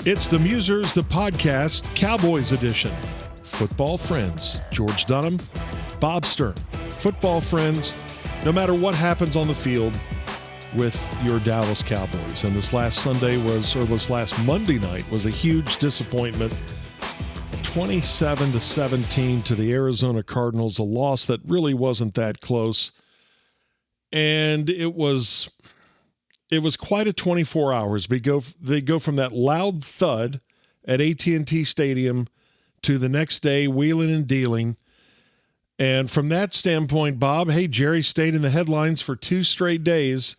It's the Musers, the podcast, Cowboys edition. Football friends, George Dunham, Bob Sturm. Football friends, no matter what happens on the field with your Dallas Cowboys. And this last Monday night was a huge disappointment. 27-17 to the Arizona Cardinals, a loss that really wasn't that close. And it was quite a 24 hours. They go from that loud thud at AT&T Stadium to the next day wheeling and dealing. And from that standpoint, Bob, hey, Jerry stayed in the headlines for 2 straight days.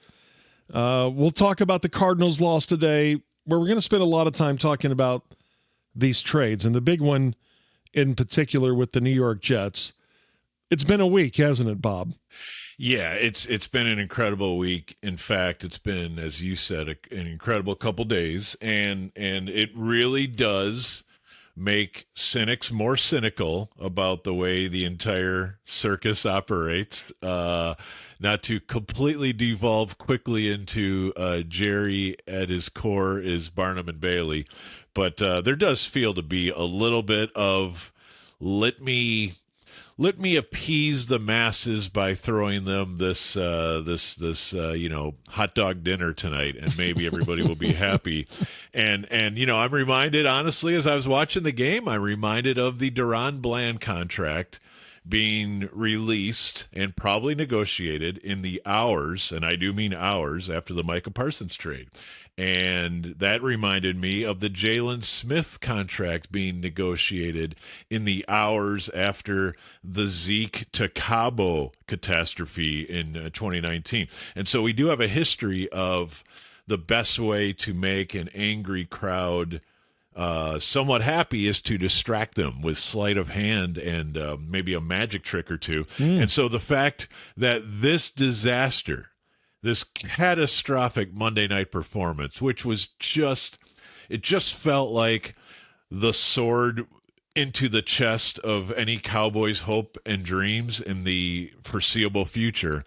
We'll talk about the Cardinals' loss today, where we're going to spend a lot of time talking about these trades, and the big one in particular with the New York Jets. It's been a week, hasn't it, Bob? Yeah, it's been an incredible week. In fact, it's been, as you said, an incredible couple days, and it really does make cynics more cynical about the way the entire circus operates. Not to completely devolve quickly into Jerry at his core is Barnum and Bailey, but there does feel to be a little bit of let me appease the masses by throwing them this hot dog dinner tonight, and maybe everybody will be happy. And I'm reminded, honestly, as I was watching the game, I'm reminded of the Duran Bland contract being released and probably negotiated in the hours, and I do mean hours, after the Micah Parsons trade. And that reminded me of the Jalen Smith contract being negotiated in the hours after the Zeke to Cabo catastrophe in 2019. And so we do have a history of the best way to make an angry crowd somewhat happy is to distract them with sleight of hand and maybe a magic trick or two. And so the fact that this disaster, this catastrophic Monday night performance, which was just felt like the sword into the chest of any Cowboys' hope and dreams in the foreseeable future.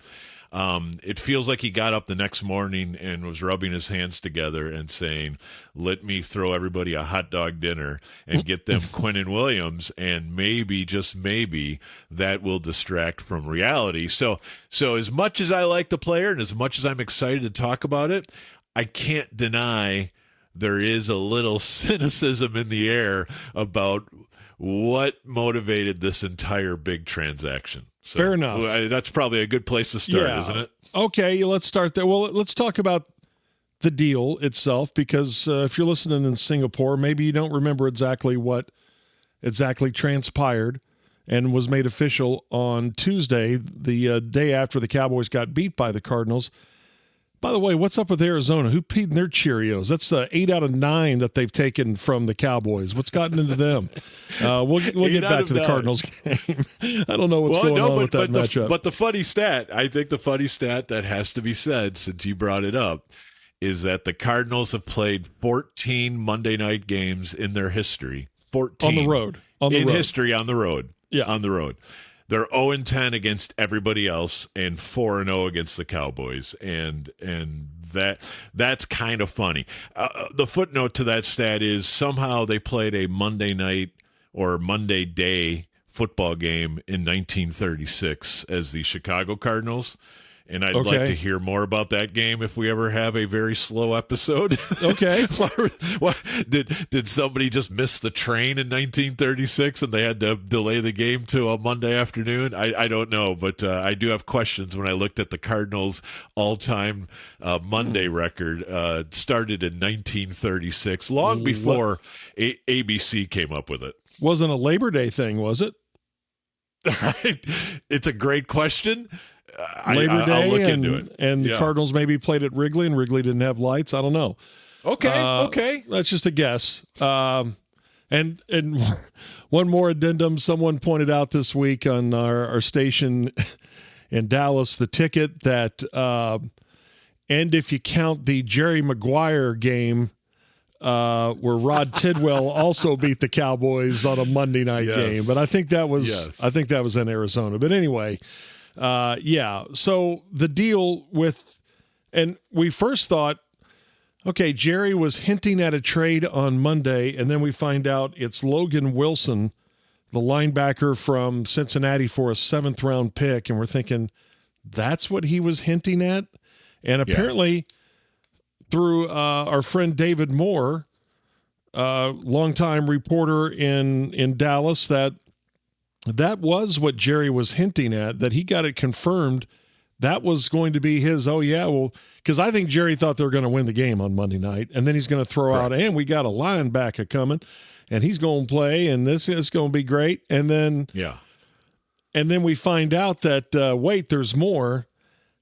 It feels like he got up the next morning and was rubbing his hands together and saying, let me throw everybody a hot dog dinner and get them Quinnen Williams, and maybe, just maybe, that will distract from reality. So as much as I like the player and as much as I'm excited to talk about it, I can't deny there is a little cynicism in the air about what motivated this entire big transaction. So, fair enough. That's probably a good place to start, isn't it? Okay, let's start there. Well, let's talk about the deal itself, because if you're listening in Singapore, maybe you don't remember exactly what transpired and was made official on Tuesday, the day after the Cowboys got beat by the Cardinals. By the way, what's up with Arizona? Who peed in their Cheerios? That's 8 out of 9 that they've taken from the Cowboys. What's gotten into them? We'll get back to the Cardinals game. I don't know what's going on with that matchup. But the funny stat that has to be said, since you brought it up, is that the Cardinals have played 14 Monday night games in their history. 14 on the road. History on the road. Yeah, on the road. They're 0-10 against everybody else and 4-0 against the Cowboys, and that's kind of funny. The footnote to that stat is somehow they played a Monday night or Monday day football game in 1936 as the Chicago Cardinals. And I'd like to hear more about that game if we ever have a very slow episode. Okay. Did somebody just miss the train in 1936 and they had to delay the game to a Monday afternoon? I don't know, but I do have questions when I looked at the Cardinals' all-time Monday record. Started in 1936, long before ABC came up with it. Wasn't a Labor Day thing, was it? It's a great question. Labor Day, I'll look into it. And the Cardinals maybe played at Wrigley, and Wrigley didn't have lights. I don't know. Okay. That's just a guess. And one more addendum. Someone pointed out this week on our station in Dallas, the ticket that, and if you count the Jerry Maguire game, where Rod Tidwell also beat the Cowboys on a Monday night game. But I think that was in Arizona. But anyway, so the deal with, and we first thought, Okay, Jerry was hinting at a trade on Monday, and then we find out it's Logan Wilson, the linebacker from Cincinnati, for a 7th-round pick, and we're thinking that's what he was hinting at? And apparently through our friend David Moore, longtime reporter in Dallas, that was what Jerry was hinting at, that he got it confirmed. That was going to be his, because I think Jerry thought they were going to win the game on Monday night, and then he's going to throw out, and we got a linebacker coming, and he's going to play, and this is going to be great. And then we find out that, wait, there's more.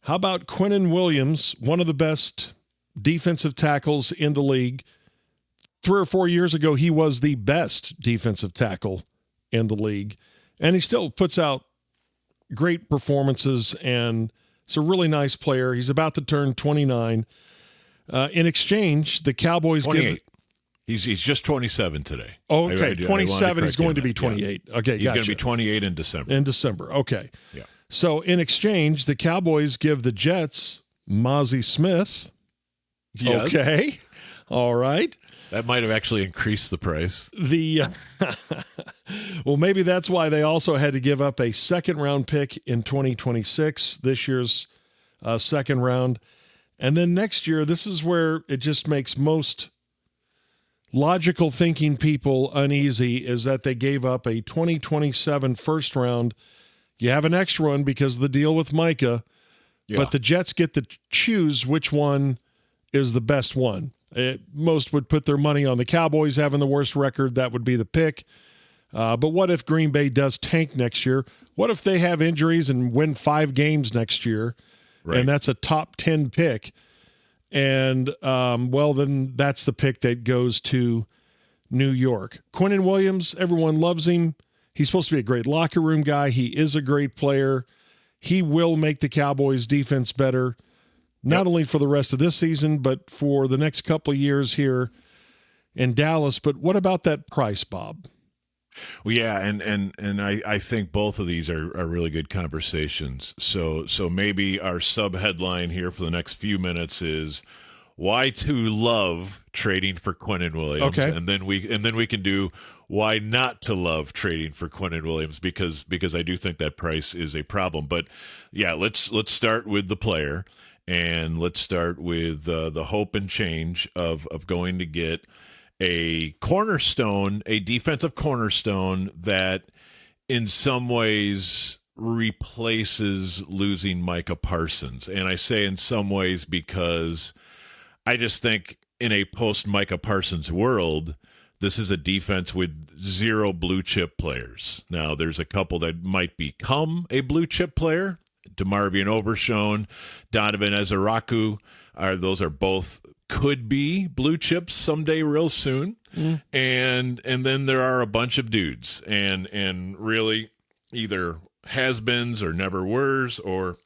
How about Quinnen Williams, one of the best defensive tackles in the league? 3 or 4 years ago, he was the best defensive tackle in the league, and he still puts out great performances, and it's a really nice player. He's about to turn 29. In exchange, the Cowboys 28. He's just 27 today. Oh, okay. 27. He's going to be 28. Yeah. Okay, he's going to be 28 in December. Okay. Yeah. So in exchange, the Cowboys give the Jets Mozzie Smith. Yes. Okay. All right. That might have actually increased the price. Well, maybe that's why they also had to give up a 2nd-round pick in 2026, this year's 2nd round. And then next year, this is where it just makes most logical thinking people uneasy, is that they gave up a 2027 1st round. You have an extra one because of the deal with Micah, but the Jets get to choose which one is the best one. Most would put their money on the Cowboys having the worst record. That would be the pick. But what if Green Bay does tank next year? What if they have injuries and win 5 games next year? Right. And that's a top 10 pick. And, then that's the pick that goes to New York. Quinnen Williams, everyone loves him. He's supposed to be a great locker room guy. He is a great player. He will make the Cowboys defense better. Not only for the rest of this season, but for the next couple of years here in Dallas. But what about that price, Bob? Well, yeah, and I think both of these are really good conversations. So maybe our sub-headline here for the next few minutes is why to love trading for Quinnen Williams. Okay. And then we can do why not to love trading for Quinnen Williams, because I do think that price is a problem. But yeah, let's start with the player. And let's start with the hope and change of going to get a cornerstone, a defensive cornerstone that in some ways replaces losing Micah Parsons. And I say in some ways because I just think in a post-Micah Parsons world, this is a defense with 0 blue-chip players. Now, there's a couple that might become a blue-chip player. DeMarvion Overshone, Donovan Ezeraku, those are both could be blue chips someday real soon. And then there are a bunch of dudes and really either has-beens or never weres or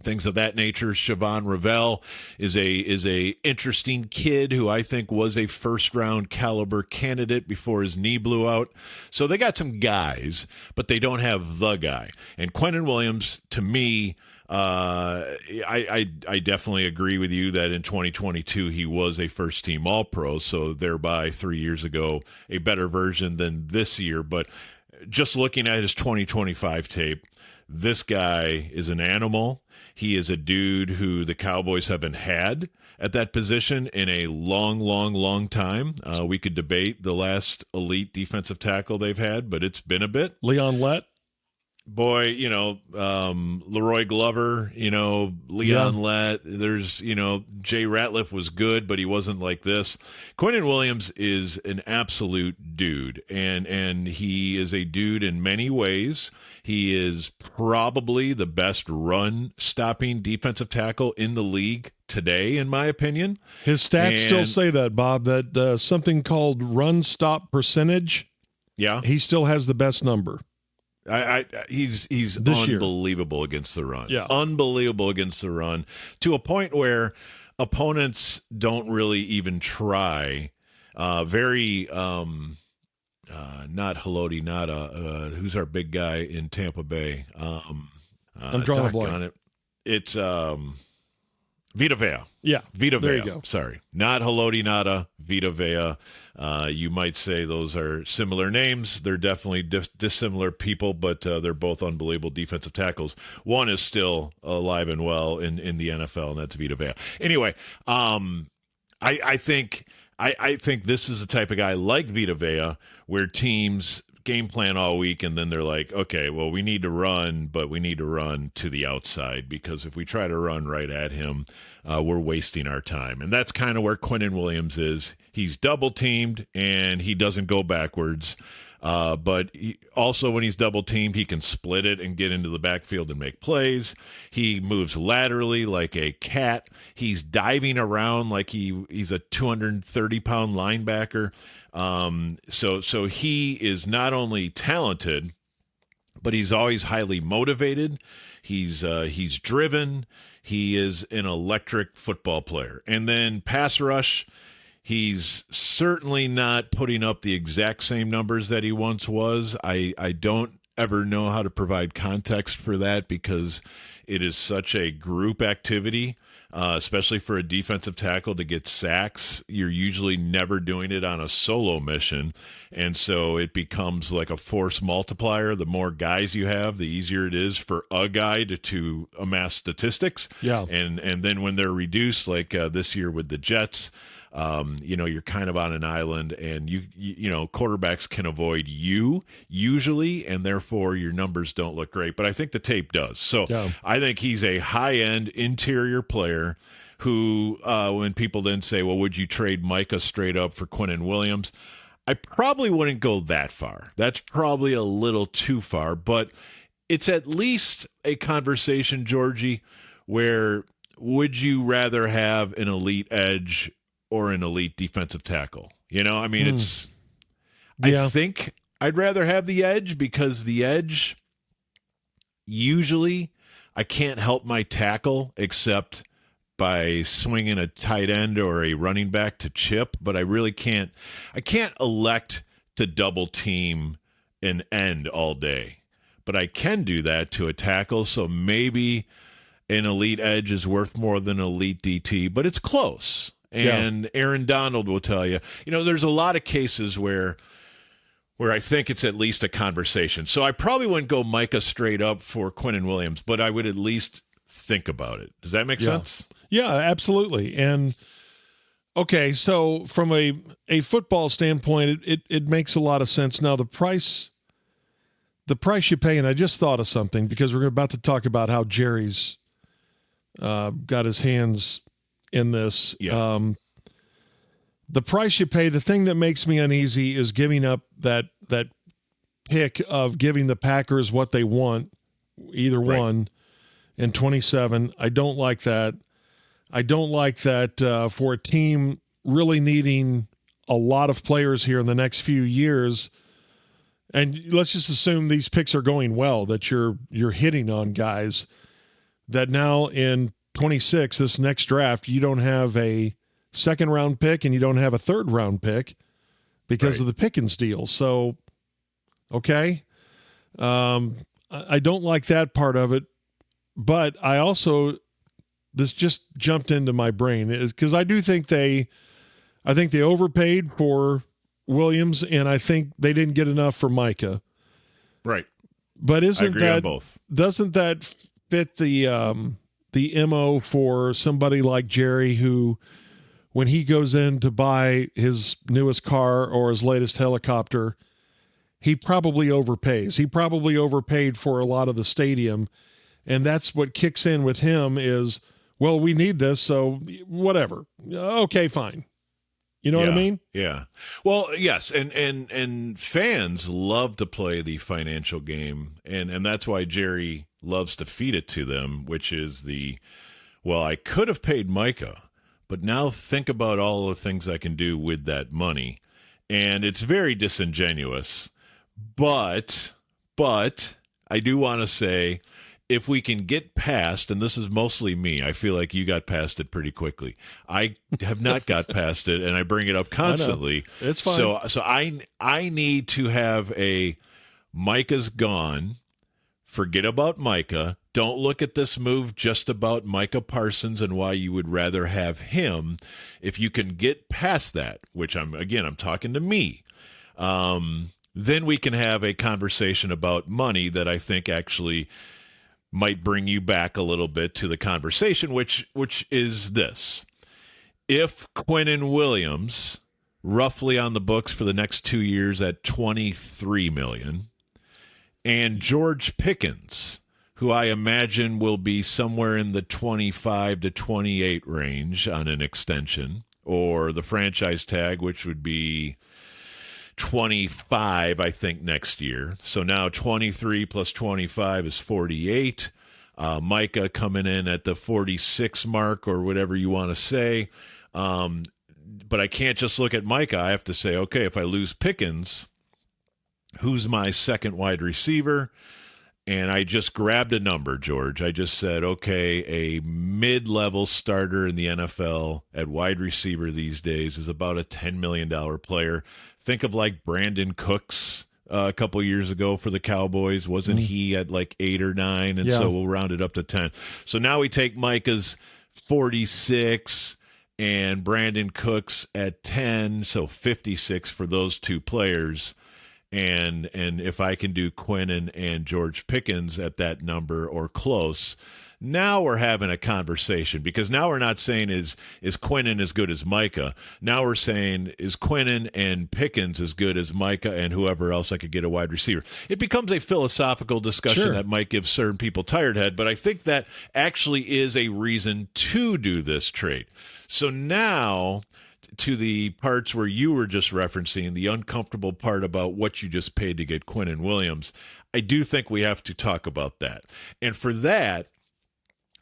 things of that nature. Siobhan Revell is a interesting kid who I think was a 1st-round caliber candidate before his knee blew out. So they got some guys, but they don't have the guy. And Quinnen Williams, to me, I definitely agree with you that in 2022 he was a 1st-team All-Pro, so thereby 3 years ago a better version than this year. But just looking at his 2025 tape, this guy is an animal. He is a dude who the Cowboys haven't had at that position in a long time. We could debate the last elite defensive tackle they've had, but it's been a bit. Leon Lett? Boy, Leroy Glover, Leon Lett. There's, Jay Ratliff was good, but he wasn't like this. Quinnen Williams is an absolute dude, and he is a dude in many ways. He is probably the best run-stopping defensive tackle in the league today, in my opinion. His stats still say that, Bob, that something called run-stop percentage. Yeah. He still has the best number. He's this unbelievable year. Against the run. Yeah. Unbelievable against the run, to a point where opponents don't really even try. Not Haloti, not who's our big guy in Tampa Bay? I'm drawing a blank on it. It's Vita Vea. Yeah. Vita Vea. There you go. Sorry. Not Haloti Nada, Vita Vea. You might say those are similar names. They're definitely dissimilar people, but they're both unbelievable defensive tackles. One is still alive and well in the NFL, and that's Vita Vea. Anyway, I think this is the type of guy like Vita Vea where teams game plan all week, and then they're like, okay, well, we need to run, but we need to run to the outside, because if we try to run right at him, we're wasting our time. And that's kind of where Quinnen Williams is. He's double teamed and he doesn't go backwards. But also when he's double teamed, he can split it and get into the backfield and make plays. He moves laterally like a cat. He's diving around like he's a 230-pound linebacker. So he is not only talented, but he's always highly motivated. He's driven. He is an electric football player. And then pass rush, he's certainly not putting up the exact same numbers that he once was. I don't ever know how to provide context for that, because it is such a group activity, especially for a defensive tackle to get sacks. You're usually never doing it on a solo mission. And so it becomes like a force multiplier. The more guys you have, the easier it is for a guy to amass statistics. Yeah. And then when they're reduced, like this year with the Jets, you're kind of on an island, and you know, quarterbacks can avoid you usually, and therefore your numbers don't look great. But I think the tape does. So yeah. I think he's a high-end interior player who, when people then say, well, would you trade Micah straight up for Quinnen Williams? I probably wouldn't go that far. That's probably a little too far, but it's at least a conversation, Georgie, where would you rather have an elite edge or an elite defensive tackle? You know, I mean, I think I'd rather have the edge, because the edge, usually I can't help my tackle except by swinging a tight end or a running back to chip, but I really can't elect to double team an end all day, but I can do that to a tackle. So maybe an elite edge is worth more than an elite DT, but it's close. And Aaron Donald will tell you, there's a lot of cases where I think it's at least a conversation. So I probably wouldn't go Micah straight up for Quinnen Williams, but I would at least think about it. Does that make sense? Yeah, absolutely. And okay, so from a football standpoint, it makes a lot of sense. Now the price you pay, and I just thought of something, because we're about to talk about how Jerry's got his hands in this. Yeah. The price you pay, the thing that makes me uneasy is giving up that pick of giving the Packers what they want, either one, in 27. I don't like that. I don't like that for a team really needing a lot of players here in the next few years. And let's just assume these picks are going well, that you're hitting on guys that now in 26, this next draft, you don't have a second-round pick and you don't have a third-round pick because of the Pickens deal. So, okay. I don't like that part of it, but I also, this just jumped into my brain, is because I do think they overpaid for Williams, and I think they didn't get enough for Micah. Right. But doesn't that fit the MO for somebody like Jerry, who, when he goes in to buy his newest car or his latest helicopter, he probably overpays. He probably overpaid for a lot of the stadium, and that's what kicks in with him is, well, we need this, so whatever. Okay, fine. You know what I mean? Yeah. Well, yes, and fans love to play the financial game, and that's why Jerry loves to feed it to them, which is I could have paid Micah, but now think about all the things I can do with that money. And it's very disingenuous, but I do want to say, if we can get past, and this is mostly me, I feel like you got past it pretty quickly. I have not got past it, and I bring it up constantly. It's fine. So I need to have a Micah's gone. Forget about Micah. don't look at this move just about Micah Parsons and why you would rather have him. If you can get past that, which I'm talking to me, then we can have a conversation about money that I think actually might bring you back a little bit to the conversation, which is this. If Quinnen Williams, roughly on the books for the next 2 years at $23 million, and George Pickens, who I imagine will be somewhere in the 25 to 28 range on an extension, or the franchise tag, which would be 25, I think, next year. So now 23 plus 25 is 48. Micah coming in at the 46 mark or whatever you want to say. But I can't just look at Micah. I have to say, okay, if I lose Pickens, who's my second wide receiver? And I just grabbed a number, George. I just said, okay, a mid-level starter in the NFL at wide receiver these days is about a $10 million player. Think of like Brandon Cooks a couple years ago for the Cowboys. Wasn't he at like 8 or 9? And so we'll round it up to 10. So now we take Micah's 46 and Brandon Cooks at 10, so 56 for those two players. And if I can do Quinnen and George Pickens at that number or close, now we're having a conversation, because now we're not saying is Quinnen as good as Micah. Now we're saying, is Quinnen and Pickens as good as Micah and whoever else I could get a wide receiver? It becomes a philosophical discussion that might give certain people tired head, but I think that actually is a reason to do this trade. So now, to the parts where you were just referencing, the uncomfortable part about what you just paid to get Quinnen Williams, I do think we have to talk about that. And for that,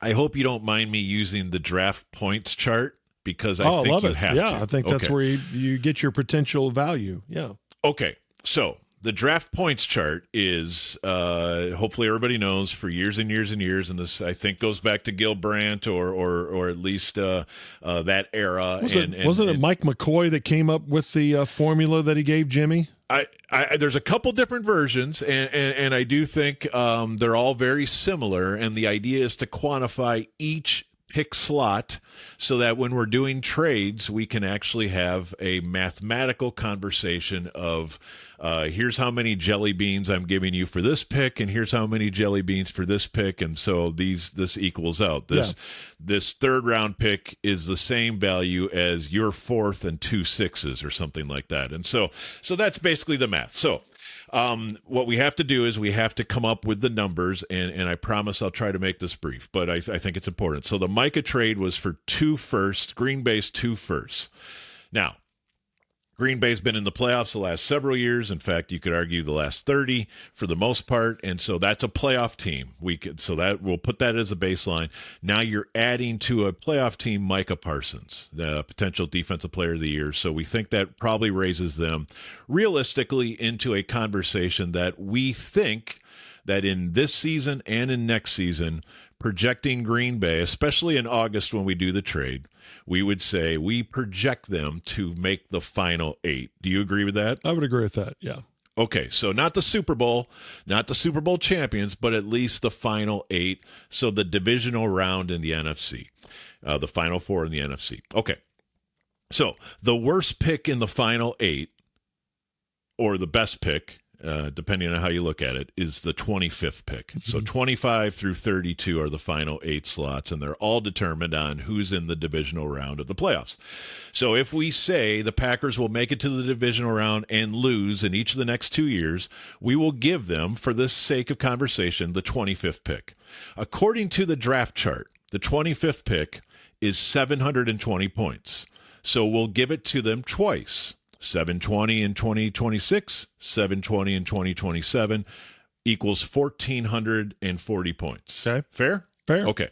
I hope you don't mind me using the draft points chart, because I think you have to. Yeah, I think that's where you get your potential value. Yeah. Okay, so the draft points chart is, hopefully everybody knows, for years and years and years, and this I think goes back to Gil Brandt or at least that era. Wasn't it Mike McCoy that came up with the formula that he gave Jimmy? There's a couple different versions, and I do think they're all very similar, and the idea is to quantify each pick slot so that when we're doing trades, we can actually have a mathematical conversation of here's how many jelly beans I'm giving you for this pick, and here's how many jelly beans for this pick, and so this equals out. This third round pick is the same value as your fourth and 2 6s or something like that. And so that's basically the math. So what we have to do is we have to come up with the numbers, and I promise I'll try to make this brief, but I think it's important. So the Micah trade was for 2 firsts, Green Bay's 2 firsts. Now, Green Bay's been in the playoffs the last several years. In fact, you could argue the last 30 for the most part, and so that's a playoff team. We'll put that as a baseline. Now you're adding to a playoff team Micah Parsons, the potential defensive player of the year. So we think that probably raises them realistically into a conversation that we think that in this season and in next season, projecting Green Bay, especially in August when we do the trade, we would say we project them to make the final 8. Do you agree with that? I would agree with that, yeah. Okay, so not the Super Bowl champions, but at least the final 8, so the divisional round in the NFC, the final 4 in the NFC. Okay, so the worst pick in the final 8, or the best pick, depending on how you look at it, is the 25th pick. So 25 through 32 are the final 8 slots, and they're all determined on who's in the divisional round of the playoffs. So if we say the Packers will make it to the divisional round and lose in each of the next 2 years, we will give them, for the sake of conversation, the 25th pick. According to the draft chart, the 25th pick is 720 points. So we'll give it to them twice. 720 in 2026, 720 in 2027 equals 1,440 points. Okay. Fair? Fair. Okay.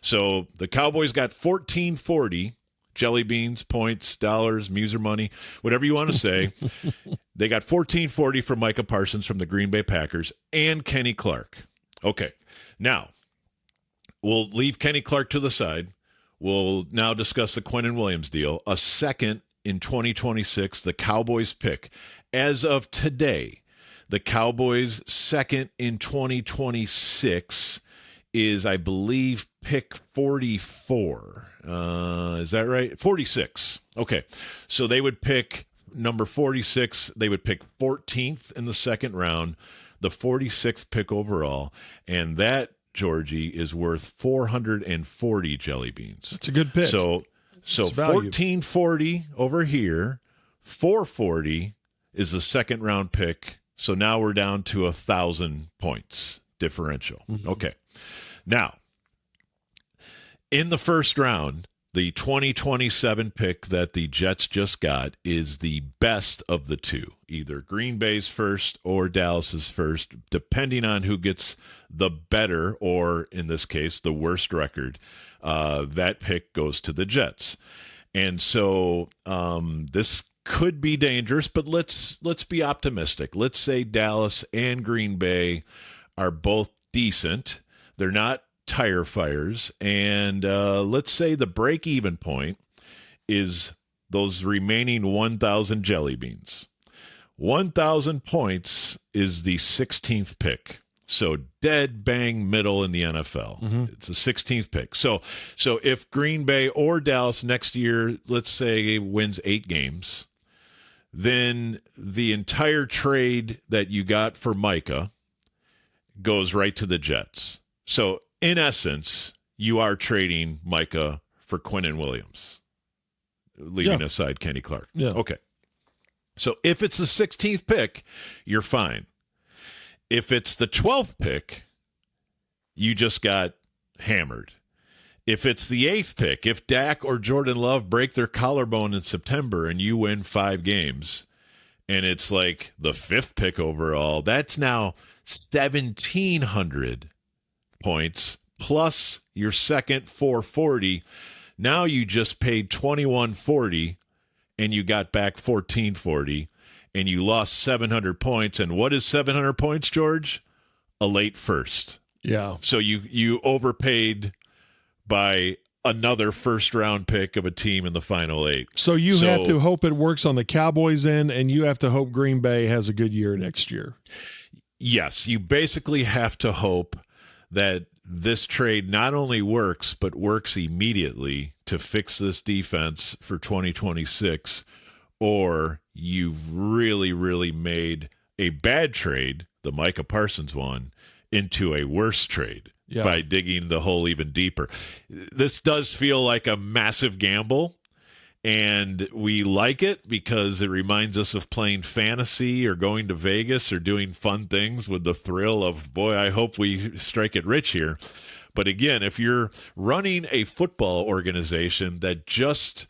So the Cowboys got 1,440 jelly beans, points, dollars, muser money, whatever you want to say. They got 1,440 from Micah Parsons from the Green Bay Packers and Kenny Clark. Okay. Now, we'll leave Kenny Clark to the side. We'll now discuss the Quinnen Williams deal. A second in 2026, the Cowboys pick. As of today, the Cowboys' second in 2026 is, I believe, pick 44. Is that right? 46. Okay. So they would pick number 46. They would pick 14th in the second round, the 46th pick overall. And that, Georgie, is worth 440 jelly beans. That's a good pick. So 1440 over here, 440 is the second round pick. So now we're down to 1,000 points differential. Mm-hmm. Okay. Now, in the first round, the 2027 pick that the Jets just got is the best of the two, either Green Bay's first or Dallas's first, depending on who gets the better, or in this case, the worst record. That pick goes to the Jets. And so this could be dangerous, but let's be optimistic. Let's say Dallas and Green Bay are both decent. They're not tire fires. And let's say the break-even point is those remaining 1,000 jelly beans. 1,000 points is the 16th pick. So dead bang middle in the NFL. Mm-hmm. It's the 16th pick. So if Green Bay or Dallas next year, let's say, wins 8 games, then the entire trade that you got for Micah goes right to the Jets. So in essence, you are trading Micah for Quinnen Williams, leaving aside Kenny Clark. Yeah. Okay. So if it's the 16th pick, you're fine. If it's the 12th pick, you just got hammered. If it's the 8th pick, if Dak or Jordan Love break their collarbone in September and you win 5 games, and it's like the 5th pick overall, that's now 1,700 points plus your second 440. Now you just paid 2,140 and you got back 1,440. And you lost 700 points. And what is 700 points, George? A late first. Yeah. So you overpaid by another first-round pick of a team in the final 8. So you have to hope it works on the Cowboys' end, and you have to hope Green Bay has a good year next year. Yes. You basically have to hope that this trade not only works, but works immediately to fix this defense for 2026, or you've really, really made a bad trade, the Micah Parsons one, into a worse trade by digging the hole even deeper. This does feel like a massive gamble, and we like it because it reminds us of playing fantasy or going to Vegas or doing fun things with the thrill of, boy, I hope we strike it rich here. But again, if you're running a football organization that just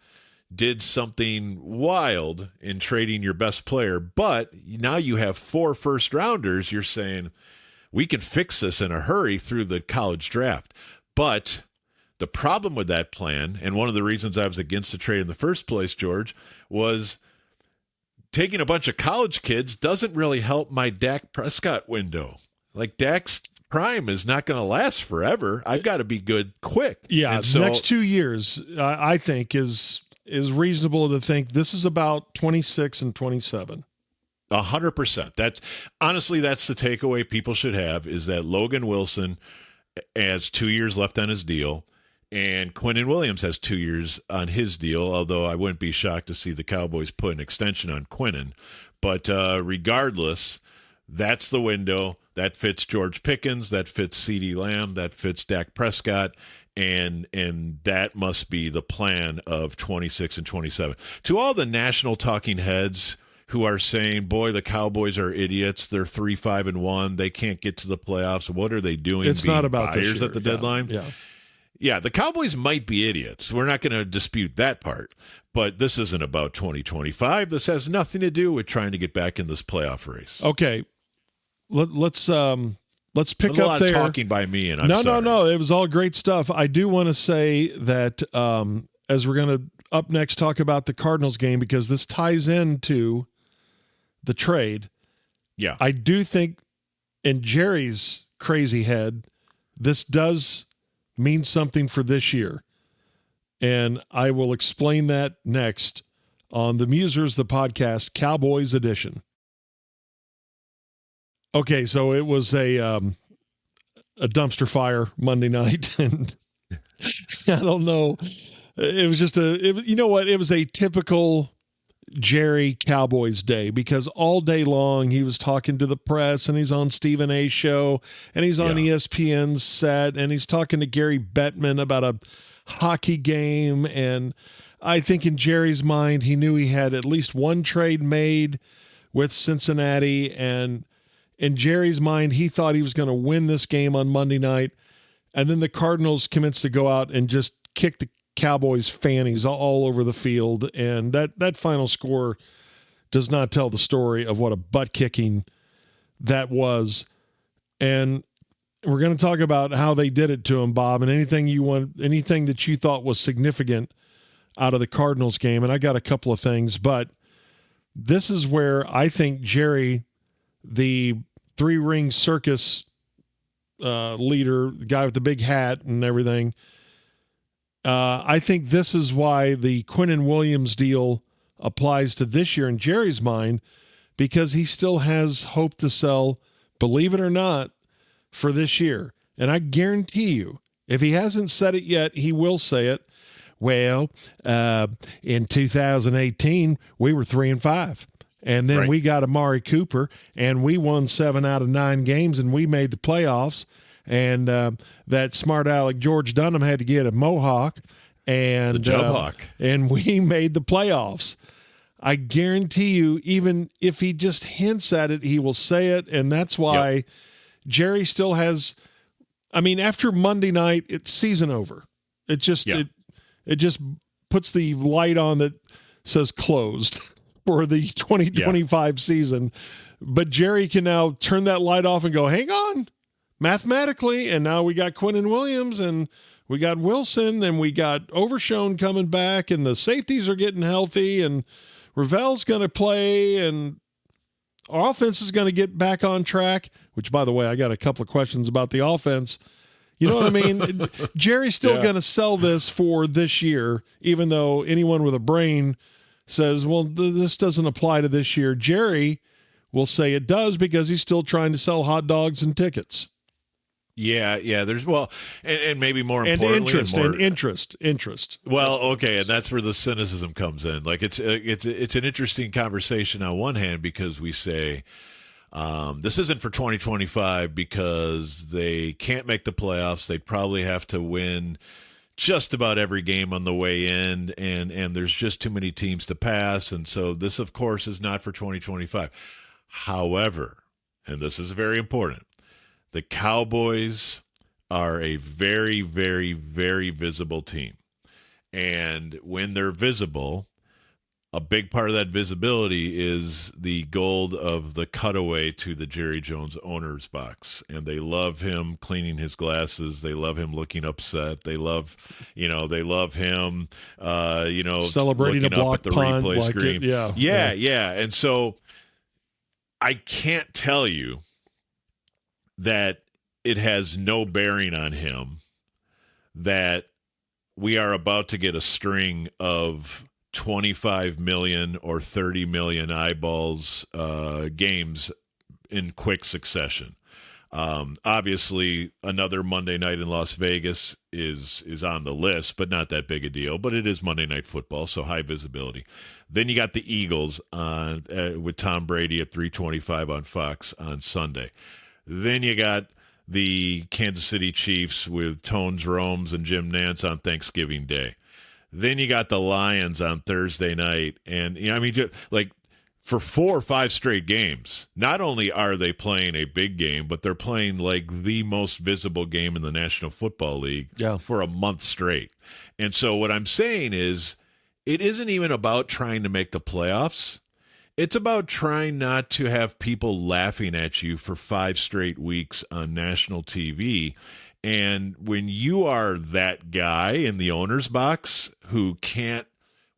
did something wild in trading your best player, but now you have 4 first-rounders, you're saying, we can fix this in a hurry through the college draft. But the problem with that plan, and one of the reasons I was against the trade in the first place, George, was taking a bunch of college kids doesn't really help my Dak Prescott window. Like, Dak's prime is not going to last forever. I've got to be good quick. Yeah, the next 2 years, I think, is reasonable to think this is about 26 and 27. 100%. That's the takeaway people should have, is that Logan Wilson has 2 years left on his deal, and Quinnen Williams has 2 years on his deal, although I wouldn't be shocked to see the Cowboys put an extension on Quinnen. But regardless, that's the window. That fits George Pickens. That fits CeeDee Lamb. That fits Dak Prescott. And that must be the plan of 26 and 27. To all the national talking heads who are saying, boy, the Cowboys are idiots. They're 3-5-1. They can't get to the playoffs. What are they doing? It's not about buyers this year. At the deadline. Yeah, the Cowboys might be idiots. We're not going to dispute that part. But this isn't about 2025. This has nothing to do with trying to get back in this playoff race. Okay. Let's pick up there. A lot of talking by me, and I'm sorry. No. It was all great stuff. I do want to say that as we're going to up next talk about the Cardinals game, because this ties into the trade. Yeah. I do think in Jerry's crazy head, this does mean something for this year. And I will explain that next on the Musers, the podcast, Cowboys Edition. Okay, so it was a a dumpster fire Monday night. And I don't know. It was just you know what? It was a typical Jerry Cowboys day, because all day long he was talking to the press, and he's on Stephen A's show, and he's on ESPN's set, and he's talking to Gary Bettman about a hockey game. And I think in Jerry's mind, he knew he had at least one trade made with Cincinnati. And in Jerry's mind, he thought he was going to win this game on Monday night. And then the Cardinals commenced to go out and just kick the Cowboys fannies all over the field. And that final score does not tell the story of what a butt kicking that was. And we're going to talk about how they did it to him, Bob, and anything that you thought was significant out of the Cardinals game. And I got a couple of things, but this is where I think Jerry, the three-ring circus leader, the guy with the big hat and everything, I think this is why the Quinnen Williams deal applies to this year in Jerry's mind, because he still has hope to sell, believe it or not, for this year. And I guarantee you, if he hasn't said it yet, he will say it. Well, in 2018, we were 3-5. And then we got Amari Cooper, and we won 7 out of 9 games, and we made the playoffs. And that smart aleck George Dunham had to get a mohawk, and the jump hawk, and we made the playoffs. I guarantee you, even if he just hints at it, he will say it, and that's why Jerry still has. I mean, after Monday night, it's season over. It just it just puts the light on that says closed for the 2025 season. But Jerry can now turn that light off and go, hang on. Mathematically, and now we got Quinnen Williams, and we got Wilson, and we got Overshown coming back, and the safeties are getting healthy, and Ravel's going to play, and our offense is going to get back on track, which, by the way, I got a couple of questions about the offense. You know what I mean? Jerry's still going to sell this for this year, even though anyone with a brain says, well, this doesn't apply to this year. Jerry will say it does, because he's still trying to sell hot dogs and tickets. Yeah. There's and maybe more importantly, interest. Well, okay, and that's where the cynicism comes in. Like it's an interesting conversation on one hand, because we say this isn't for 2025 because they can't make the playoffs. They'd probably have to win just about every game on the way in, and there's just too many teams to pass, and so this, of course, is not for 2025. However, and this is very important, the Cowboys are a very, very, very visible team. And when they're visible, a big part of that visibility is the gold of the cutaway to the Jerry Jones owner's box. And they love him cleaning his glasses. They love him looking upset. They love him, celebrating looking a block up at the punt, replay like screen. Yeah. And so I can't tell you that it has no bearing on him that we are about to get a string of 25 million or 30 million eyeballs games in quick succession. Obviously, another Monday night in Las Vegas is on the list, but not that big a deal. But it is Monday Night Football, so high visibility. Then you got the Eagles on with Tom Brady at 3:25 on Fox on Sunday. Then you got the Kansas City Chiefs with Tones Romes and Jim Nantz on Thanksgiving Day. Then you got the Lions on Thursday night. And, just like for 4 or 5 straight games, not only are they playing a big game, but they're playing like the most visible game in the National Football League for a month straight. And so what I'm saying is it isn't even about trying to make the playoffs. It's about trying not to have people laughing at you for 5 straight weeks on national TV. And when you are that guy in the owner's box who can't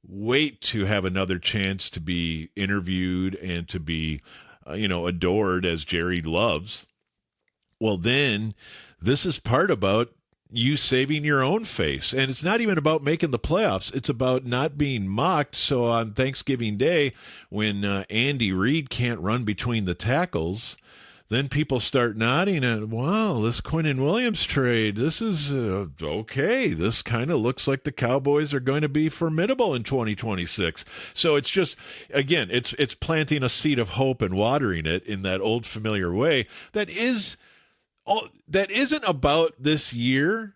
wait to have another chance to be interviewed and to be, adored as Jerry loves, well, then this is part about you saving your own face. And it's not even about making the playoffs. It's about not being mocked. So on Thanksgiving Day, when Andy Reid can't run between the tackles, then people start nodding and, wow, this Quinnen Williams trade, this is okay. This kind of looks like the Cowboys are going to be formidable in 2026. So it's just, again, it's planting a seed of hope and watering it in that old familiar way that isn't about this year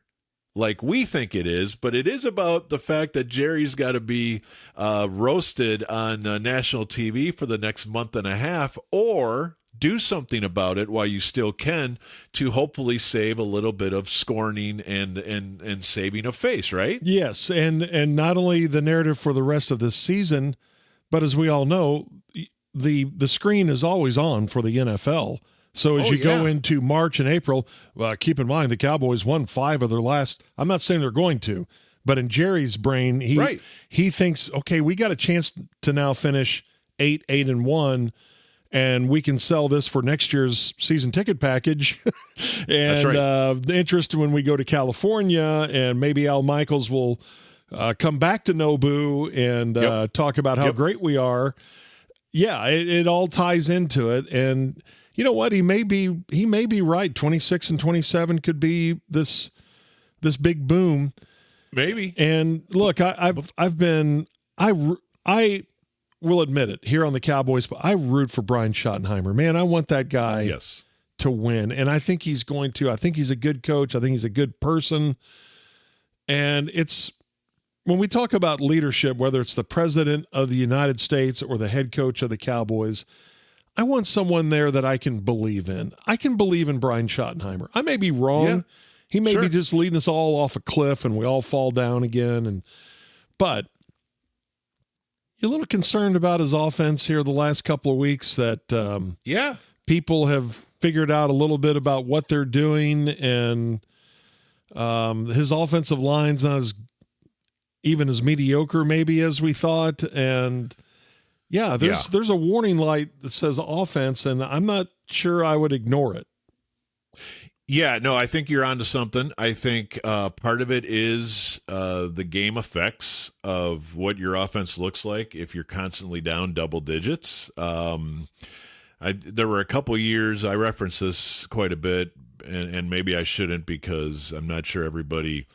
like we think it is, but it is about the fact that Jerry's got to be roasted on national TV for the next month and a half, or do something about it while you still can to hopefully save a little bit of scorning and saving of face, right? Yes, and not only the narrative for the rest of this season, but as we all know, the screen is always on for the NFL. So as you go into March and April, keep in mind the Cowboys won 5 of their last. I'm not saying they're going to, but in Jerry's brain, he thinks, okay, we got a chance to now finish 8-1, and we can sell this for next year's season ticket package. And the interest when we go to California, and maybe Al Michaels will come back to Nobu and talk about how great we are. Yeah, it all ties into it, and. You know what? He may be right. 26 and 27 could be this big boom. Maybe. And look, I will admit it here on the Cowboys, but I root for Brian Schottenheimer. Man, I want that guy to win, and I think he's going to. I think he's a good coach. I think he's a good person. And it's when we talk about leadership, whether it's the president of the United States or the head coach of the Cowboys, I want someone there that I can believe in. I can believe in Brian Schottenheimer. I may be wrong. Yeah, he may be just leading us all off a cliff and we all fall down again. But you're a little concerned about his offense here the last couple of weeks that people have figured out a little bit about what they're doing, and his offensive line's not even as mediocre maybe as we thought. And there's a warning light that says offense, and I'm not sure I would ignore it. Yeah, no, I think you're onto something. I think part of it is the game effects of what your offense looks like if you're constantly down double digits. There were a couple years, I reference this quite a bit, and maybe I shouldn't because I'm not sure everybody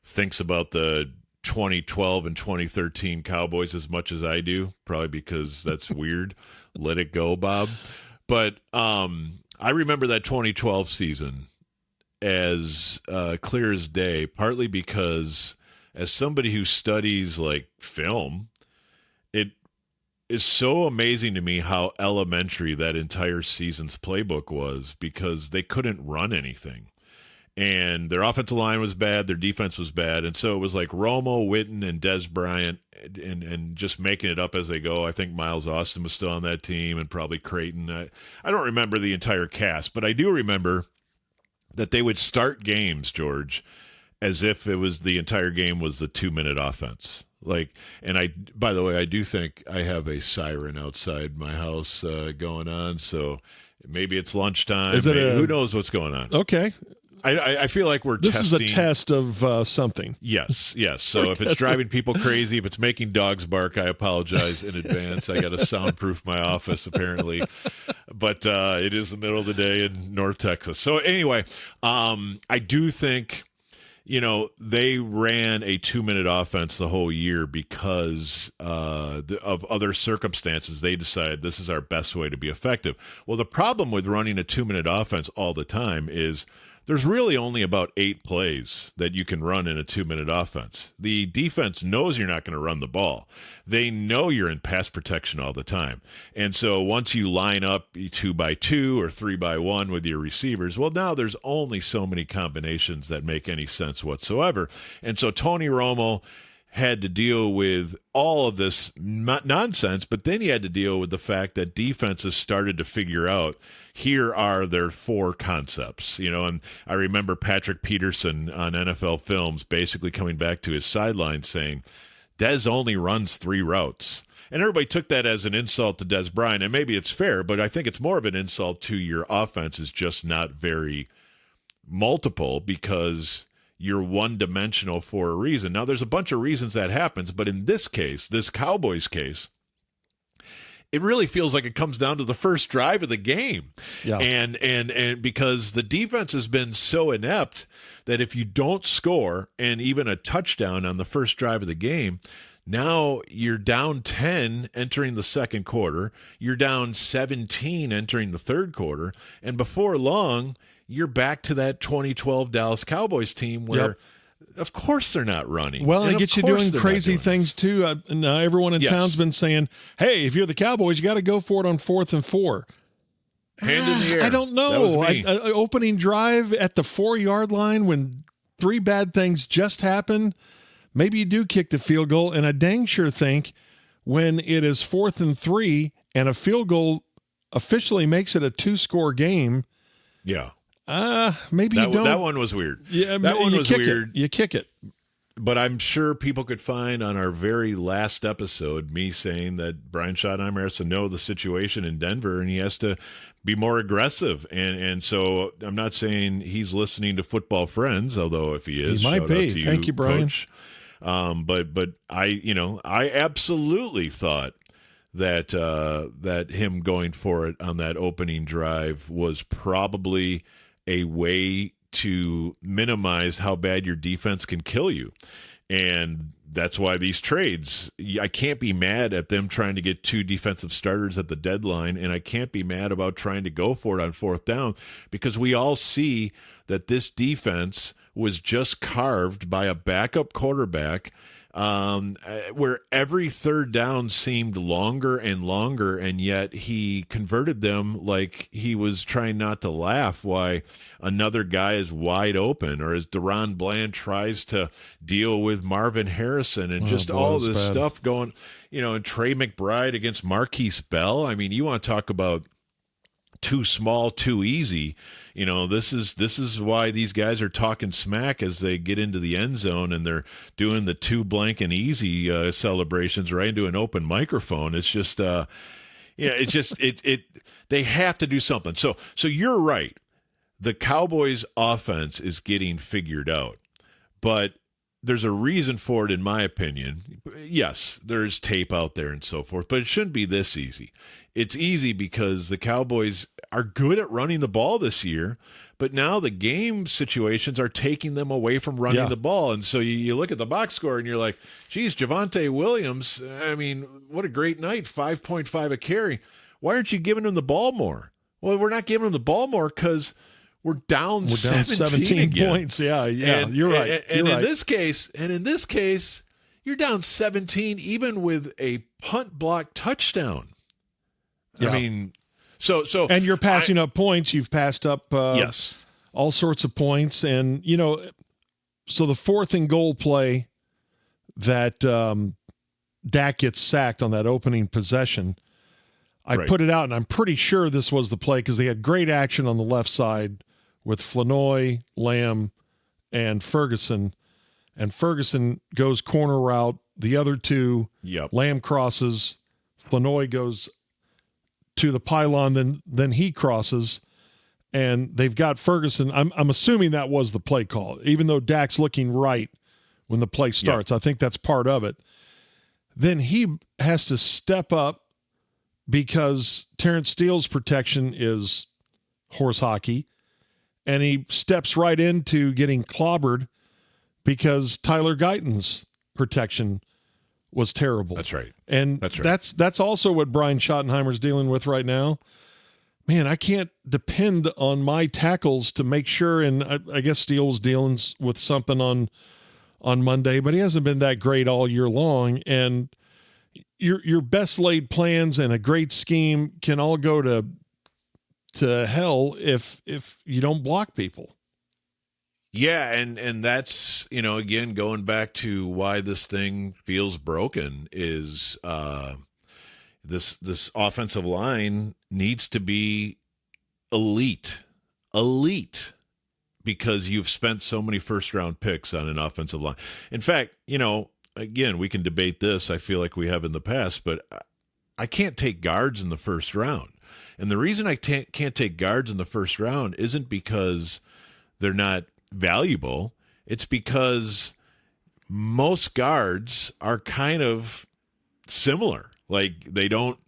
thinks about the 2012 and 2013 Cowboys as much as I do, probably because that's weird. Let it go, Bob. But I remember that 2012 season as clear as day, partly because as somebody who studies like film, it is so amazing to me how elementary that entire season's playbook was, because they couldn't run anything. And their offensive line was bad, their defense was bad, and so it was like Romo, Witten, and Des Bryant, and just making it up as they go. I think Miles Austin was still on that team, and probably Creighton. I don't remember the entire cast, but I do remember that they would start games, George, as if it was the entire game was the 2-minute offense. By the way, I do think I have a siren outside my house going on, so maybe it's lunchtime. Who knows what's going on? Okay. I feel like we're testing. This is a test of something. Yes. So if it's driving people crazy, if it's making dogs bark, I apologize in advance. I got to soundproof my office, apparently. But it is the middle of the day in North Texas. So anyway, I do think, they ran a 2-minute offense the whole year because of other circumstances. They decided this is our best way to be effective. Well, the problem with running a 2-minute offense all the time is there's really only about 8 plays that you can run in a 2-minute offense. The defense knows you're not going to run the ball. They know you're in pass protection all the time. And so once you line up 2x2 or 3x1 with your receivers, well, now there's only so many combinations that make any sense whatsoever. And so Tony Romo had to deal with all of this nonsense, but then he had to deal with the fact that defenses started to figure out, here are their 4 concepts, and I remember Patrick Peterson on NFL Films basically coming back to his sideline saying, Dez only runs 3 routes. And everybody took that as an insult to Des Bryant, and maybe it's fair, but I think it's more of an insult to your offense is just not very multiple, because you're one-dimensional for a reason. Now, there's a bunch of reasons that happens, but in this case, this Cowboys case, it really feels like it comes down to the first drive of the game. Yeah. And because the defense has been so inept that if you don't score and even a touchdown on the first drive of the game, now you're down 10 entering the second quarter, you're down 17 entering the third quarter, and before long, you're back to that 2012 Dallas Cowboys team where of course they're not running. Well, and it gets you doing crazy doing things too. Now everyone in town's been saying, hey, if you're the Cowboys, you got to go for it on 4th and 4. Hand in the air. I don't know. Opening drive at the 4-yard line when 3 bad things just happened, maybe you do kick the field goal. And I dang sure think when it is 4th and 3 and a field goal officially makes it a 2-score game. Yeah. Maybe you don't. That one was weird. Yeah, that one was weird. You kick it. But I'm sure people could find on our very last episode me saying that Brian Schottenheimer has to know the situation in Denver and he has to be more aggressive. And so I'm not saying he's listening to Football Friends, although if he is, he might be. Out to Thank you, Brian. Coach. But I absolutely thought that him going for it on that opening drive was probably a way to minimize how bad your defense can kill you. And that's why these trades, I can't be mad at them trying to get 2 defensive starters at the deadline, and I can't be mad about trying to go for it on 4th down, because we all see that this defense was just carved by a backup quarterback, where every 3rd down seemed longer and longer, and yet he converted them like he was trying not to laugh why another guy is wide open, or as Deron Bland tries to deal with Marvin Harrison, and just all this stuff going, and Trey McBride against Marquise Bell. I mean, you want to talk about too small, too easy. This is why these guys are talking smack as they get into the end zone and they're doing the 2 blank and easy celebrations right into an open microphone. It's just, they have to do something. So you're right. The Cowboys offense is getting figured out, but there's a reason for it, in my opinion. Yes, there's tape out there and so forth, but it shouldn't be this easy. It's easy because the Cowboys are good at running the ball this year, but now the game situations are taking them away from running the ball. And so you look at the box score and you're like, geez, Javonte Williams, I mean, what a great night, 5.5 a carry. Why aren't you giving him the ball more? Well, we're not giving him the ball more because we're down 17 points. Yeah, you're right. And in this case, you're down 17 even with a punt block touchdown. Yeah. I mean, so and you're passing up points. You've passed up yes, all sorts of points, and so the 4th and goal play that Dak gets sacked on that opening possession. I put it out, and I'm pretty sure this was the play because they had great action on the left side with Flanoy, Lamb, and Ferguson. And Ferguson goes corner route. The other 2, Lamb crosses. Flanoy goes to the pylon, then he crosses, and they've got Ferguson. I'm assuming that was the play call, even though Dak's looking right when the play starts. I think that's part of it. Then he has to step up because Terrence Steele's protection is horse hockey, and he steps right into getting clobbered because Tyler Guyton's protection was terrible. That's right. And that's also what Brian Schottenheimer's dealing with right now. Man, I can't depend on my tackles to make sure, and I guess Steele was dealing with something on Monday, but he hasn't been that great all year long. And your best laid plans and a great scheme can all go to hell if you don't block people. Yeah, and that's, again, going back to why this thing feels broken is this offensive line needs to be elite, because you've spent so many first-round picks on an offensive line. In fact, again, we can debate this, I feel like we have in the past, but I can't take guards in the first round. And the reason I can't take guards in the first round isn't because they're not valuable. It's because most guards are kind of similar. Like they don't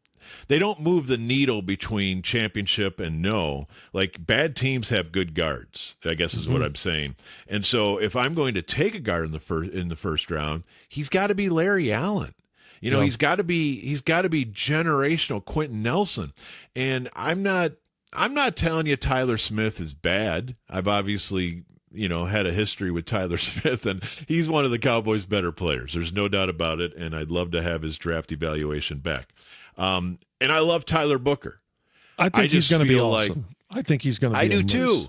they don't move the needle between championship and no. Like bad teams have good guards, I guess is what I'm saying. And so if I'm going to take a guard in the first round, he's got to be Larry Allen. You know, he's got to be generational Quentin Nelson. And I'm not telling you Tyler Smith is bad. I've obviously, had a history with Tyler Smith, and he's one of the Cowboys' better players. There's no doubt about it, and I'd love to have his draft evaluation back. And I love Tyler Booker. I think he's going to be awesome. I think he's going to be I do nice. too.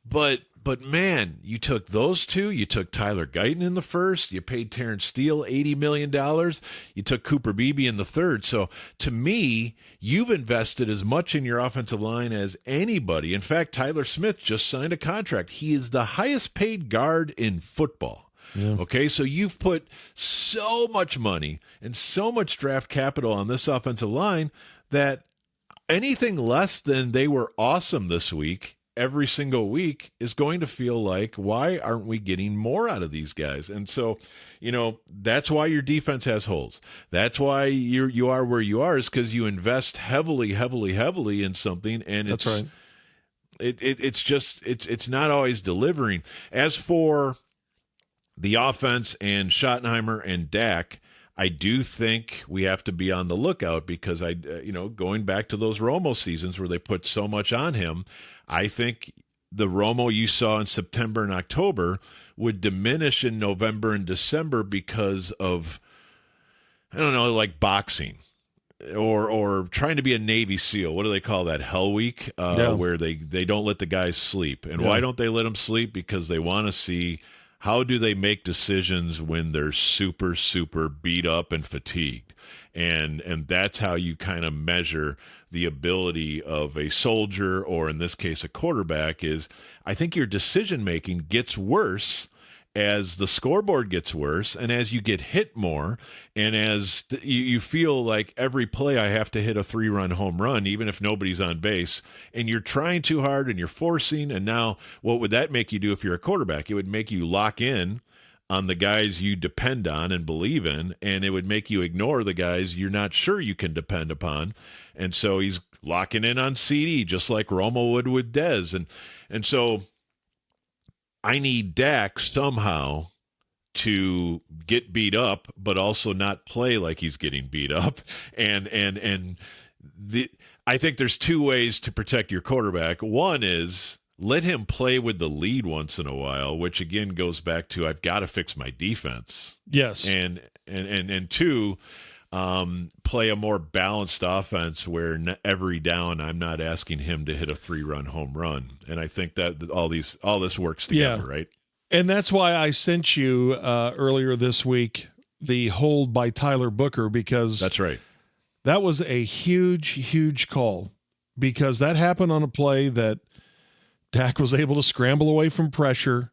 But man, you took those two. You took Tyler Guyton in the first. You paid Terrence Steele $80 million. You took Cooper Beebe in the third. So to me, you've invested as much in your offensive line as anybody. In fact, Tyler Smith just signed a contract. He is the highest paid guard in football. Yeah. Okay, so you've put so much money and so much draft capital on this offensive line that anything less than they were awesome this week, every single week, is going to feel like, why aren't we getting more out of these guys? And so, that's why your defense has holes. That's why you are where you are, is because you invest heavily in something, and that's right. It's not always delivering. As for the offense and Schottenheimer and Dak, I do think we have to be on the lookout, because going back to those Romo seasons where they put so much on him, I think the Romo you saw in September and October would diminish in November and December because of, like boxing or trying to be a Navy SEAL. What do they call that? Hell Week, where they don't let the guys sleep. And why don't they let them sleep? Because they want to see, how do they make decisions when they're super, super beat up and fatigued? And that's how you kind of measure the ability of a soldier, or in this case, a quarterback. Is, I think your decision-making gets worse as the scoreboard gets worse, and as you get hit more, and as you feel like every play I have to hit a 3-run home run, even if nobody's on base, and you're trying too hard and you're forcing. And now what would that make you do if you're a quarterback? It would make you lock in on the guys you depend on and believe in, and it would make you ignore the guys you're not sure you can depend upon. And so he's locking in on CD, just like Romo would with Dez. And so I need Dak somehow to get beat up, but also not play like he's getting beat up. I think there's two ways to protect your quarterback. One is, let him play with the lead once in a while, which again goes back to, I've got to fix my defense. Yes. And two, play a more balanced offense where every down I'm not asking him to hit a 3-run home run. And I think that all this works together, right? And that's why I sent you earlier this week the hold by Tyler Booker, because that's right. That was a huge, huge call, because that happened on a play that Dak was able to scramble away from pressure.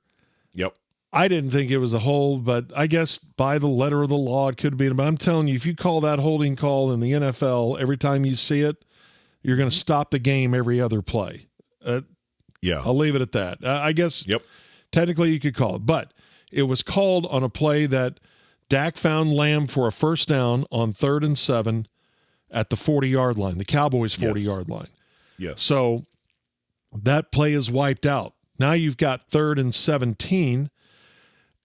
Yep. I didn't think it was a hold, but I guess by the letter of the law, it could have been. But I'm telling you, if you call that holding call in the NFL, every time you see it, you're going to stop the game every other play. I'll leave it at that. I guess technically you could call it, but it was called on a play that Dak found Lamb for a first down on 3rd and 7 at the 40-yard line, the Cowboys' 40-yard line. Yes. So that play is wiped out. Now you've got 3rd and 17,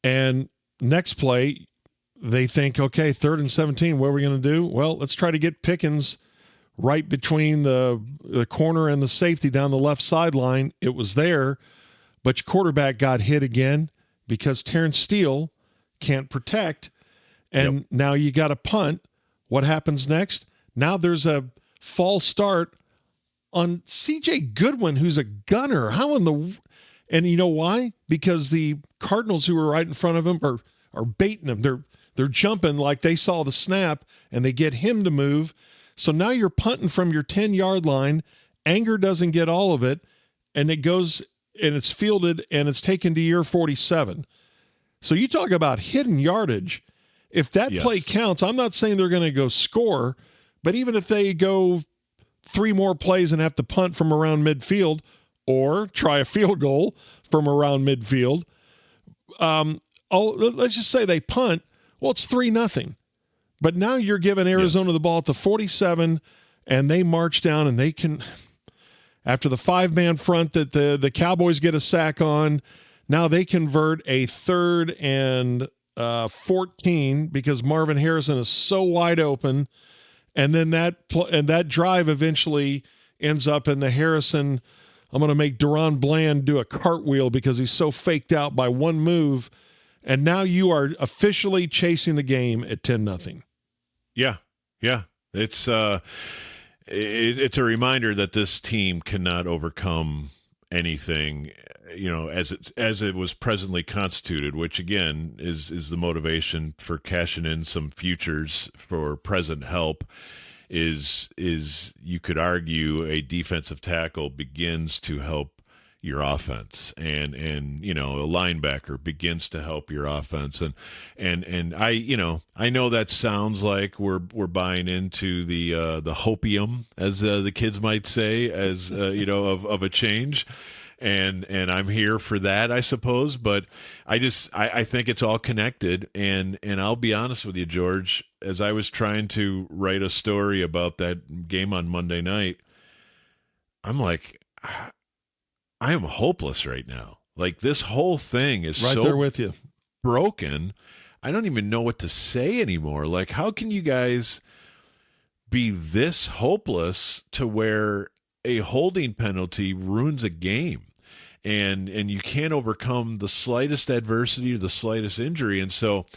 and next play, they think, okay, 3rd and 17, what are we going to do? Well, let's try to get Pickens right between the corner and the safety down the left sideline. It was there, but your quarterback got hit again because Terrence Steele can't protect, and now you got a punt. What happens next? Now there's a false start on C.J. Goodwin, who's a gunner. And you know why? Because the Cardinals, who were right in front of him, are baiting him. They're jumping like they saw the snap, and they get him to move. So now you're punting from your 10-yard line. Anger doesn't get all of it, and it goes and it's fielded and it's taken to year 47. So you talk about hidden yardage. If that play counts, I'm not saying they're going to go score, but even if they go 3 more plays and have to punt from around midfield or try a field goal from around midfield, let's just say they punt. Well, it's 3-0. But now you're giving Arizona the ball at the 47, and they march down, and they can, after the 5-man front that the Cowboys get a sack on, now they convert a 3rd and 14 because Marvin Harrison is so wide open. And then that drive eventually ends up in the Harrison. I'm going to make Deron Bland do a cartwheel because he's so faked out by one move. And now you are officially chasing the game at 10-0. Yeah. It's a reminder that this team cannot overcome anything, as it was presently constituted, which again is the motivation for cashing in some futures for present help. Is you could argue a defensive tackle begins to help your offense, and a linebacker begins to help your offense, and I know that sounds like we're buying into the hopium, as the kids might say, as of a change. And I'm here for that, I suppose. But I think it's all connected. And I'll be honest with you, George, as I was trying to write a story about that game on Monday night, I'm like, I am hopeless right now. Like, this whole thing is right so there with you, broken. I don't even know what to say anymore. Like, how can you guys be this hopeless to where a holding penalty ruins a game, and you can't overcome the slightest adversity or the slightest injury? And so,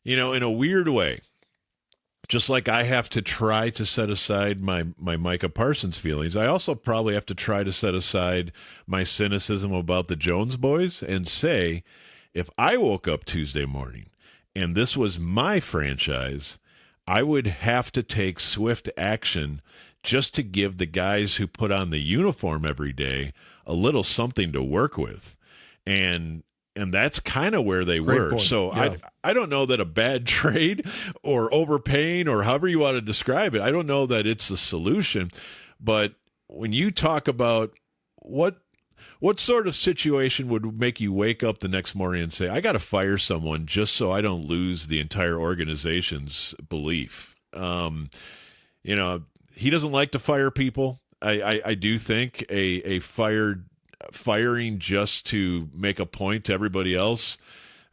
in a weird way, just like I have to try to set aside my Micah Parsons feelings, I also probably have to try to set aside my cynicism about the Jones boys and say, if I woke up Tuesday morning and this was my franchise, I would have to take swift action just to give the guys who put on the uniform every day a little something to work with. And that's kind of where they Great were. point. So Yeah. I don't know that a bad trade or overpaying or however you want to describe it, I don't know that it's the solution. But when you talk about what sort of situation would make you wake up the next morning and say, I got to fire someone just so I don't lose the entire organization's belief? He doesn't like to fire people. I do think a firing just to make a point to everybody else,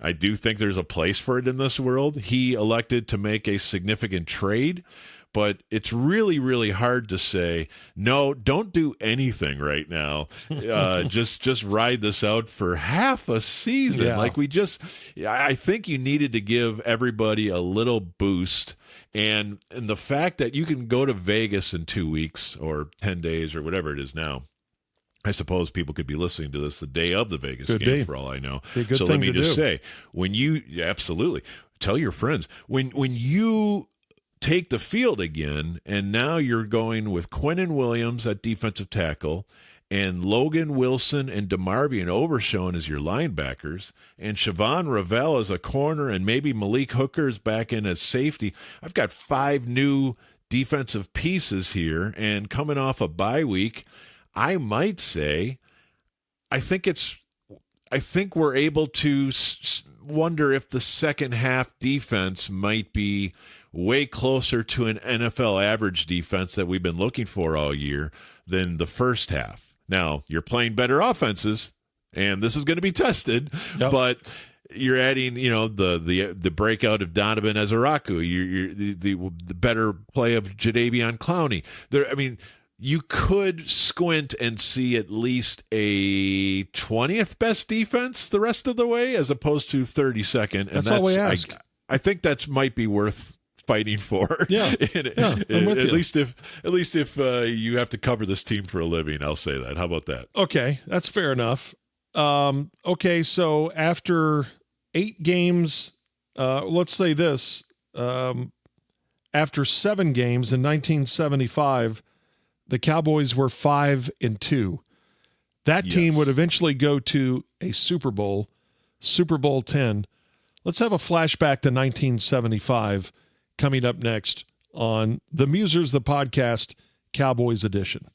I do think there's a place for it in this world. He elected to make a significant trade, but it's really, really hard to say, no, don't do anything right now. Just ride this out for half a season. Yeah. I think you needed to give everybody a little boost. And the fact that you can go to Vegas in 2 weeks or 10 days or whatever it is now, I suppose people could be listening to this the day of the Vegas game for all I know. So let me just say, absolutely, tell your friends, when you take the field again, and now you're going with Quinnen Williams at defensive tackle, and Logan Wilson and DeMarvion Overshown as your linebackers, and Siobhan Ravel as a corner, and maybe Malik Hooker is back in as safety. I've got 5 new defensive pieces here, and coming off a bye week, I might say, I think we're able to wonder if the second half defense might be way closer to an NFL average defense that we've been looking for all year than the first half. Now, you're playing better offenses, and this is going to be tested, but you're adding, the breakout of Donovan Ezaraku, the better play of Jadeveon Clowney. You could squint and see at least a 20th best defense the rest of the way, as opposed to 32nd. And that's all we ask. I think that might be worth fighting for. Yeah, I'm with you. At least if you have to cover this team for a living, I'll say that. How about that? Okay, that's fair enough. Okay, so after 8 games, let's say this: after 7 games in 1975, the Cowboys were 5-2. That team would eventually go to a Super Bowl, Super Bowl 10. Let's have a flashback to 1975 coming up next on The Musers, the podcast, Cowboys edition.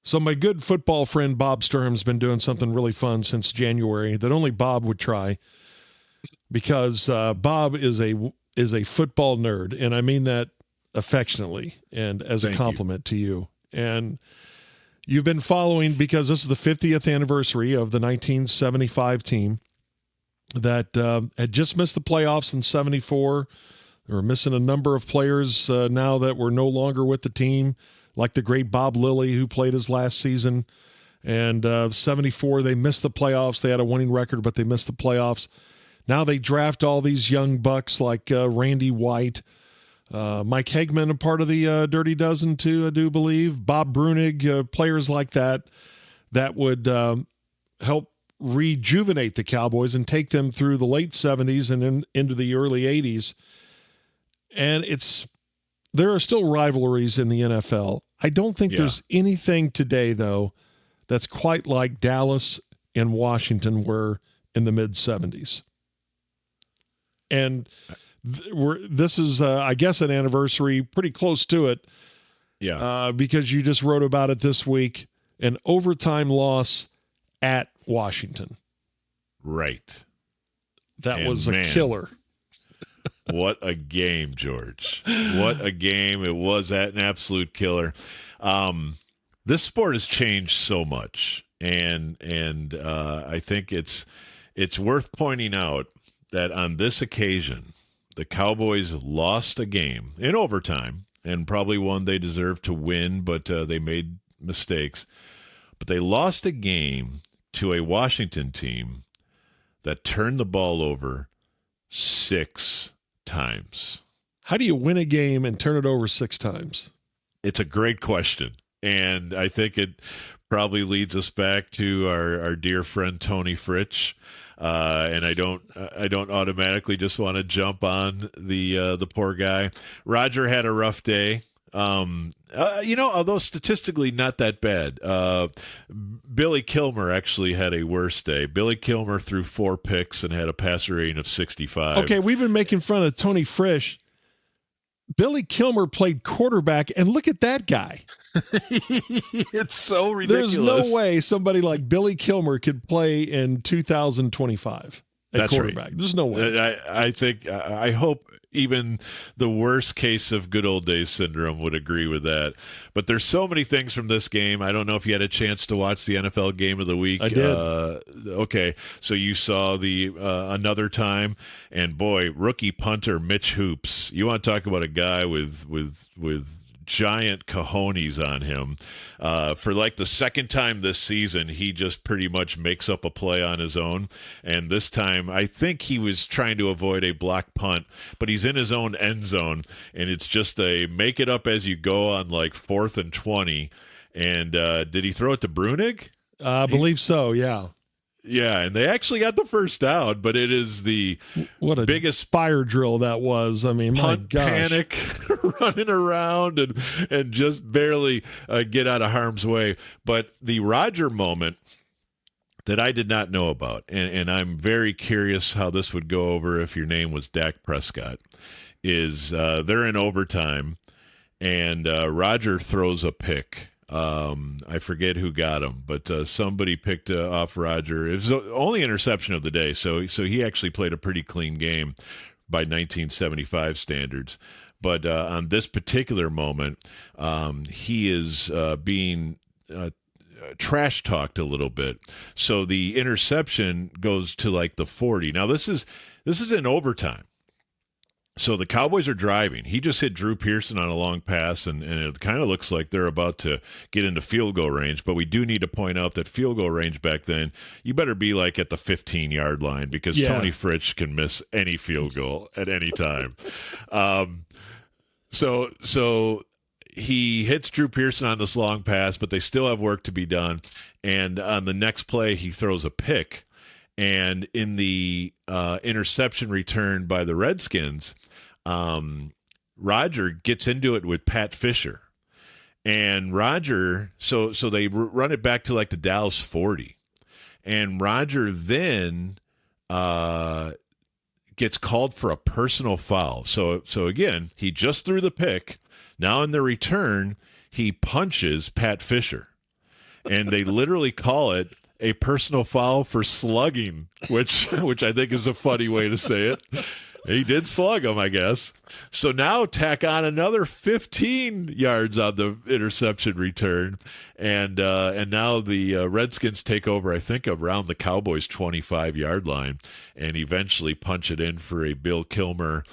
So my good football friend Bob Sturm's been doing something really fun since January that only Bob would try, because Bob is a football nerd, and I mean that affectionately and as Thank a compliment to you. And you've been following, because this is the 50th anniversary of the 1975 team that had just missed the playoffs in 74. They were missing a number of players now that were no longer with the team, like the great Bob Lilly, who played his last season. And 74, they missed the playoffs. They had a winning record, but they missed the playoffs. Now they draft all these young bucks like Randy White, Mike Hegman, a part of the Dirty Dozen too, I do believe. Bob Brunig, players like that would help rejuvenate the Cowboys and take them through the late 70s and into the early 80s. And there are still rivalries in the NFL. I don't think there's anything today, though, that's quite like Dallas and Washington were in the mid-70s. And this is, I guess, an anniversary pretty close to it. Yeah. Because you just wrote about it this week, an overtime loss at Washington. Right. That was a killer. What a game, George. What a game. It was an absolute killer. This sport has changed so much. And I think it's worth pointing out that on this occasion, the Cowboys lost a game in overtime, and probably one they deserved to win, but they made mistakes. But they lost a game to a Washington team that turned the ball over 6 times. How do you win a game and turn it over 6 times? It's a great question. And I think it probably leads us back to our dear friend Tony Fritsch. And I don't automatically just want to jump on the poor guy. Roger had a rough day. Although statistically not that bad. Billy Kilmer actually had a worse day. Billy Kilmer threw 4 picks and had a passer rating of 65. Okay, we've been making fun of Tony Frisch. Billy Kilmer played quarterback, and look at that guy. It's so ridiculous. There's no way somebody like Billy Kilmer could play in 2025 at That's quarterback. Right. There's no way. I hope even the worst case of good old days syndrome would agree with that. But there's so many things from this game. I don't know if you had a chance to watch the NFL Game of the Week. I did. Okay, so you saw the another time, and boy, rookie punter Mitch Hoops. You want to talk about a guy with giant cojones on him. For like the second time this season, he just pretty much makes up a play on his own. And this time, I think he was trying to avoid a block punt, but he's in his own end zone, and it's just a make it up as you go on like 4th and 20. And did he throw it to Brunig? I believe so, yeah. Yeah, and they actually got the first down, but it is the biggest fire drill that was. I mean, my gosh. Panic, running around and just barely get out of harm's way. But the Roger moment that I did not know about, and I'm very curious how this would go over if your name was Dak Prescott, is they're in overtime, and Roger throws a pick. I forget who got him, but somebody picked off Roger. It was the only interception of the day, so he actually played a pretty clean game by 1975 standards. But on this particular moment, he is being trash talked a little bit. So the interception goes to like the 40. Now this is in overtime. So the Cowboys are driving. He just hit Drew Pearson on a long pass, and it kind of looks like they're about to get into field goal range. But we do need to point out that field goal range back then, you better be like at the 15-yard line, because Tony Fritsch can miss any field goal at any time. So he hits Drew Pearson on this long pass, but they still have work to be done. And on the next play, he throws a pick. And in the interception return by the Redskins, Roger gets into it with Pat Fisher. And Roger, so they run it back to like the Dallas 40. And Roger then gets called for a personal foul. So again, he just threw the pick. Now in the return, he punches Pat Fisher. And they literally call it a personal foul for slugging, which I think is a funny way to say it. He did slug him, I guess. So now tack on another 15 yards on the interception return, and now the Redskins take over, I think, around the Cowboys' 25-yard line, and eventually punch it in for a Bill Kilmer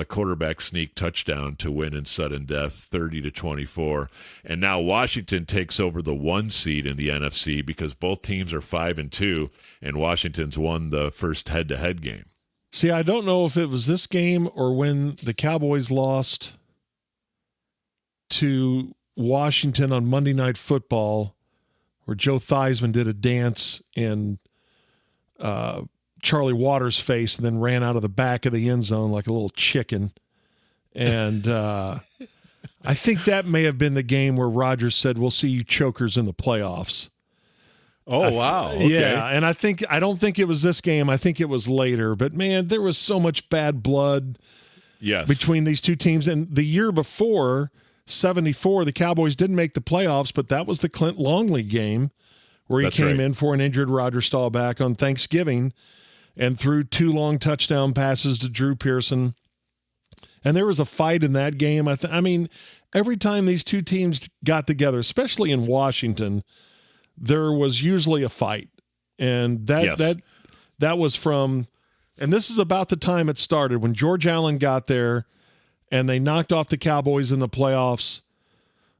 quarterback sneak touchdown to win in sudden death, 30-24. And now Washington takes over the 1 seed in the NFC because both teams are 5-2, and Washington's won the first head-to-head game. See, I don't know if it was this game or when the Cowboys lost to Washington on Monday Night Football, where Joe Theismann did a dance in Charlie Waters' face and then ran out of the back of the end zone like a little chicken. And I think that may have been the game where Rodgers said, "We'll see you chokers in the playoffs." Oh, wow. Okay. Yeah, and I don't think it was this game. I think it was later. But, man, there was so much bad blood between these two teams. And the year before, 74, the Cowboys didn't make the playoffs, but that was the Clint Longley game where he came in for an injured Roger Staubach on Thanksgiving and threw 2 long touchdown passes to Drew Pearson. And there was a fight in that game. I mean, every time these two teams got together, especially in Washington, there was usually a fight. And that was from, and this is about the time it started when George Allen got there and they knocked off the Cowboys in the playoffs.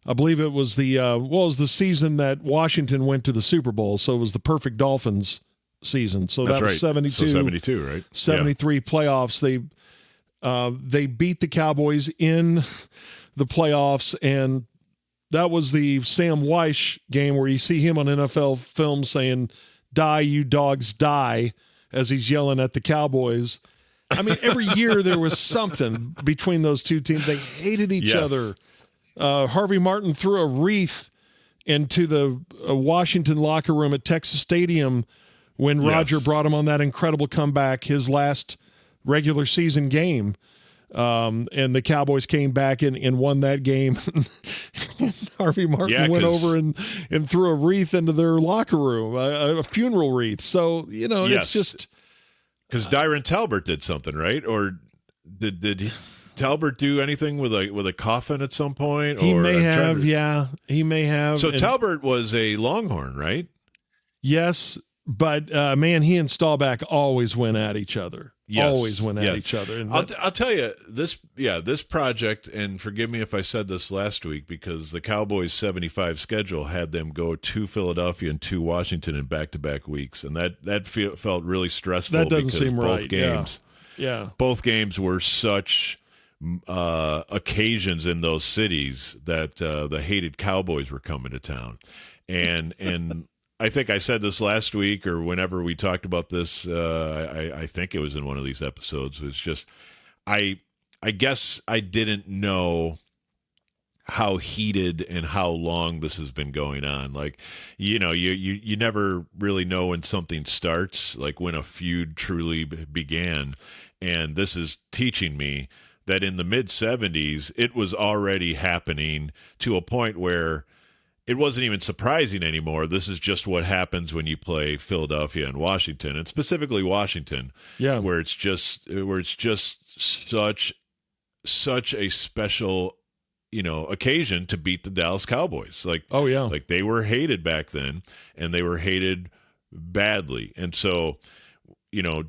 I believe it was it was the season that Washington went to the Super Bowl. So it was the perfect Dolphins season. So that was 72. So 72, right? 73 playoffs. They beat the Cowboys in the playoffs, and that was the Sam Weish game where you see him on NFL film saying, "Die, you dogs, die," as he's yelling at the Cowboys. I mean, every year there was something between those two teams. They hated each other. Harvey Martin threw a wreath into the Washington locker room at Texas Stadium when Roger brought him on that incredible comeback, his last regular season game. And the Cowboys came back and won that game. Harvey Martin went over and threw a wreath into their locker room, a funeral wreath. So, it's just... Because Dyron Talbert did something, right? Or did Talbert do anything with a coffin at some point? He may have. He may have. So Talbert was a Longhorn, right? Yes, but man, he and Staubach always went at each other. Always went at each other. And I'll tell you this project, and forgive me if I said this last week, because the Cowboys 75 schedule had them go to Philadelphia and to Washington in back-to-back weeks, and that felt really stressful. That doesn't seem both right. Games, both games were such occasions in those cities that the hated Cowboys were coming to town, and I think I said this last week or whenever we talked about this. I think it was in one of these episodes. It was just, I guess I didn't know how heated and how long this has been going on. Like, you never really know when something starts, like when a feud truly began. And this is teaching me that in the mid-70s, it was already happening to a point where it wasn't even surprising anymore. This is just what happens when you play Philadelphia and Washington, and specifically Washington, where it's just such a special, occasion to beat the Dallas Cowboys. Like, like they were hated back then, and they were hated badly. And so,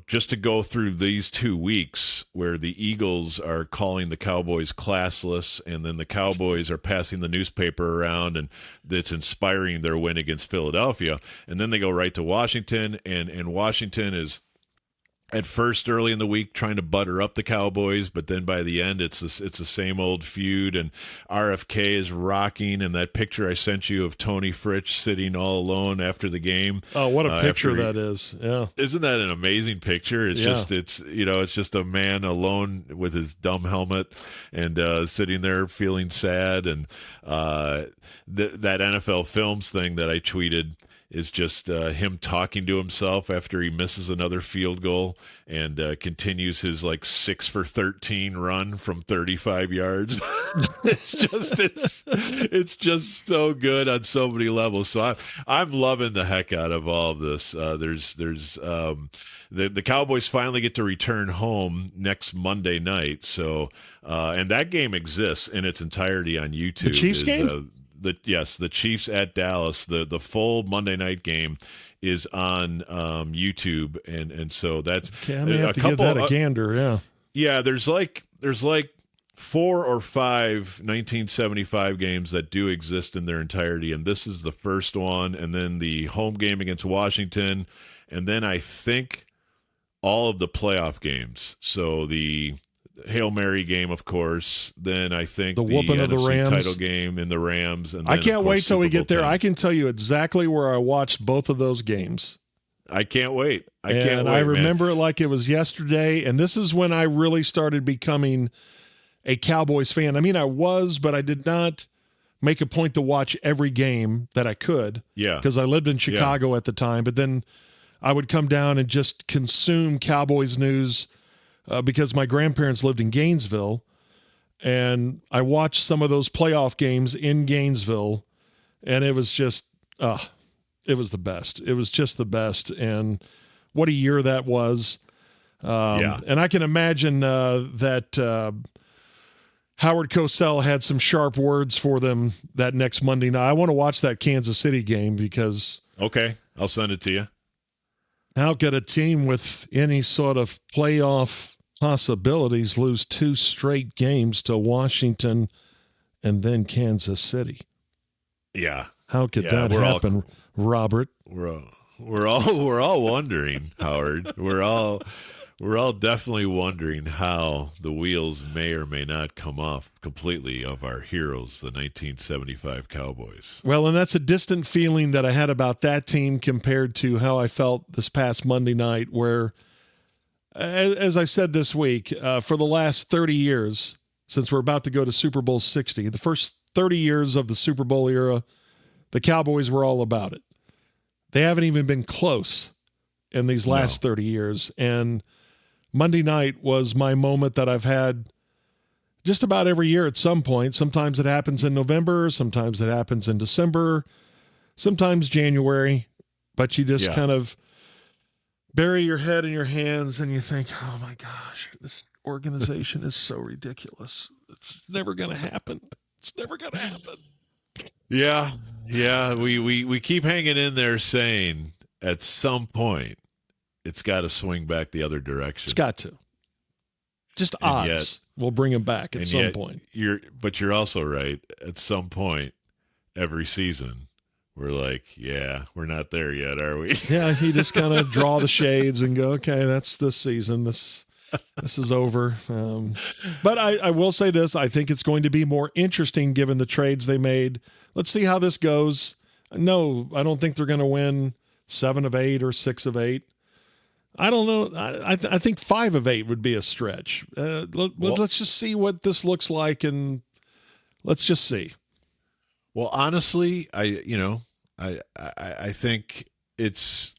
just to go through these 2 weeks where the Eagles are calling the Cowboys classless, and then the Cowboys are passing the newspaper around, and that's inspiring their win against Philadelphia. And then they go right to Washington, and Washington is at first early in the week trying to butter up the Cowboys, but then by the end it's the same old feud, and RFK is rocking, and that picture I sent you of Tony Fritsch sitting all alone after the game. Oh, what a picture that is. Yeah. Isn't that an amazing picture? It's it's just a man alone with his dumb helmet and sitting there feeling sad. And that NFL Films thing that I tweeted, is just him talking to himself after he misses another field goal and continues his 6 for 13 run from 35 yards. It's just so good on so many levels. So I'm loving the heck out of all of this. The Cowboys finally get to return home next Monday night. So and that game exists in its entirety on YouTube. The Chiefs game? The Chiefs at Dallas. The full Monday night game is on YouTube, and so that's okay. I may have to give that a gander. Yeah. There's 4 or 5 1975 games that do exist in their entirety, and this is the first one. And then the home game against Washington, and then I think all of the playoff games. So the Hail Mary game, of course. Then I think the whooping of the NFC Rams title game in the Rams. And then, I can't wait till we get there. 10. I can tell you exactly where I watched both of those games. I can't wait. I remember it like it was yesterday. And this is when I really started becoming a Cowboys fan. I mean, I was, but I did not make a point to watch every game that I could. Yeah. Because I lived in Chicago at the time. But then I would come down and just consume Cowboys news because my grandparents lived in Gainesville, and I watched some of those playoff games in Gainesville, and it was just, it was the best. It was just the best, and what a year that was. And I can imagine that Howard Cosell had some sharp words for them that next Monday night. I want to watch that Kansas City game because... Okay, I'll send it to you. How could a team with any sort of playoff possibilities lose 2 straight games to Washington and then Kansas City? Yeah. How could that happen, Robert? We're all wondering, Howard. We're all definitely wondering how the wheels may or may not come off completely of our heroes, the 1975 Cowboys. Well, and that's a distant feeling that I had about that team compared to how I felt this past Monday night, where, as I said this week, for the last 30 years, since we're about to go to Super Bowl 60, the first 30 years of the Super Bowl era, the Cowboys were all about it. They haven't even been close in these last 30 years. And Monday night was my moment that I've had just about every year at some point. Sometimes it happens in November, sometimes it happens in December, sometimes January, but you just kind of bury your head in your hands and you think, oh my gosh, this organization is so ridiculous. It's never going to happen. It's never going to happen. Yeah. We keep hanging in there saying at some point it's got to swing back the other direction. It's got to. Just odds will bring him back at some point. But you're also right. At some point, every season, we're like, we're not there yet, are we? Yeah, you just kind of draw the shades and go, okay, that's this season. This is over. But I will say this. I think it's going to be more interesting given the trades they made. Let's see how this goes. No, I don't think they're going to win 7 of 8 or 6 of 8. I don't know. I think 5 of 8 would be a stretch. Let's just see what this looks like, and let's just see. Well, honestly, I think it's.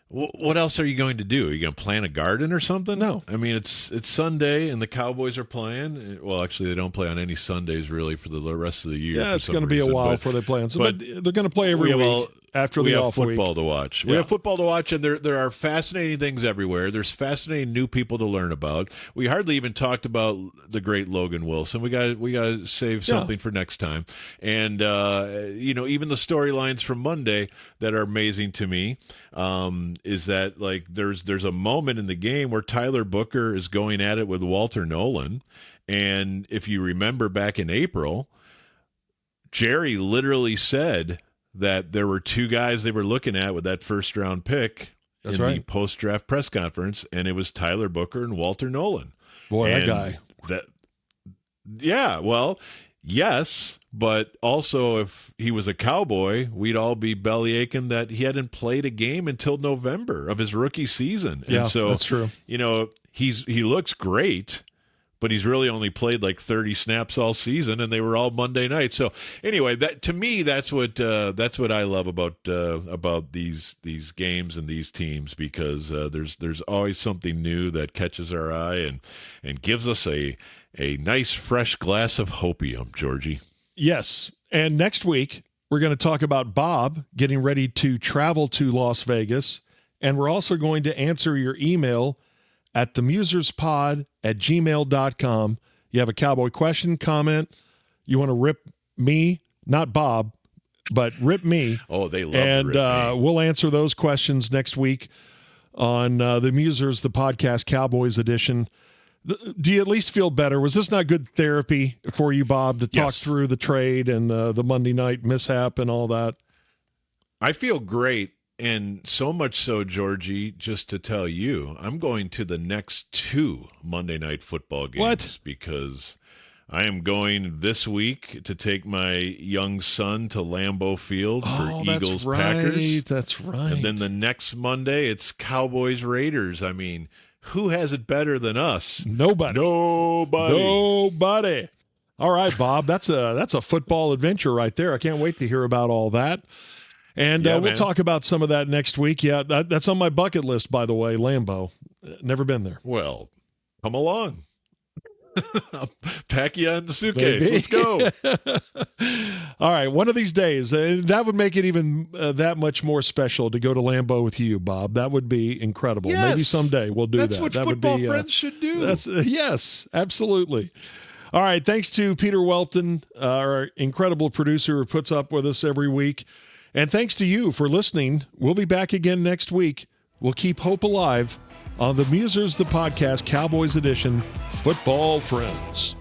What else are you going to do? Are you going to plant a garden or something? No. I mean, it's Sunday and the Cowboys are playing. Well, actually, they don't play on any Sundays really for the rest of the year. Yeah, it's going to be a while before they play on. But they're going to play every week after the off week. We have football to watch. We have football to watch, and there are fascinating things everywhere. There's fascinating new people to learn about. We hardly even talked about the great Logan Wilson. We got to save something for next time. And even the storylines from Monday that are amazing to me. Is that there's a moment in the game where Tyler Booker is going at it with Walter Nolan, and if you remember back in April, Jerry literally said that there were 2 guys they were looking at with that first round pick the post draft press conference, and it was Tyler Booker and Walter Nolan. Boy, that guy. Yes, but also if he was a Cowboy, we'd all be bellyaching that he hadn't played a game until November of his rookie season. Yeah, and so that's true. He looks great, but he's really only played like 30 snaps all season, and they were all Monday night. So anyway, that to me, that's what I love about these games and these teams, because there's always something new that catches our eye and gives us a nice fresh glass of hopium, Georgie. Yes, and next week we're going to talk about Bob getting ready to travel to Las Vegas, and we're also going to answer your email at themuserspod@gmail.com. You have a Cowboy question, comment, you want to rip me, not Bob, but rip me. Oh, they love and to rip me. We'll answer those questions next week on The Musers, the podcast Cowboys edition. Do you at least feel better? Was this not good therapy for you, Bob, to talk through the trade and the Monday night mishap and all that? I feel great, and so much so, Georgie, just to tell you, I'm going to the next 2 Monday Night Football games. What? Because I am going this week to take my young son to Lambeau Field for Eagles Packers. That's right. And then the next Monday, it's Cowboys Raiders. I mean, who has it better than us? Nobody. All right, Bob. That's a football adventure right there. I can't wait to hear about all that. And we'll talk about some of that next week. Yeah, that's on my bucket list, by the way, Lambeau. Never been there. Well, come along. I'll pack you in the suitcase. Maybe. Let's go. All right, one of these days, that would make it even that much more special to go to Lambeau with you, Bob. That would be incredible. Yes. Maybe someday we'll do That's that. what That football would be, friends should do. Yes, absolutely. All right, thanks to Peter Welton, our incredible producer who puts up with us every week. And thanks to you for listening. We'll be back again next week. We'll keep hope alive on The Musers, the podcast, Cowboys edition, Football Friends.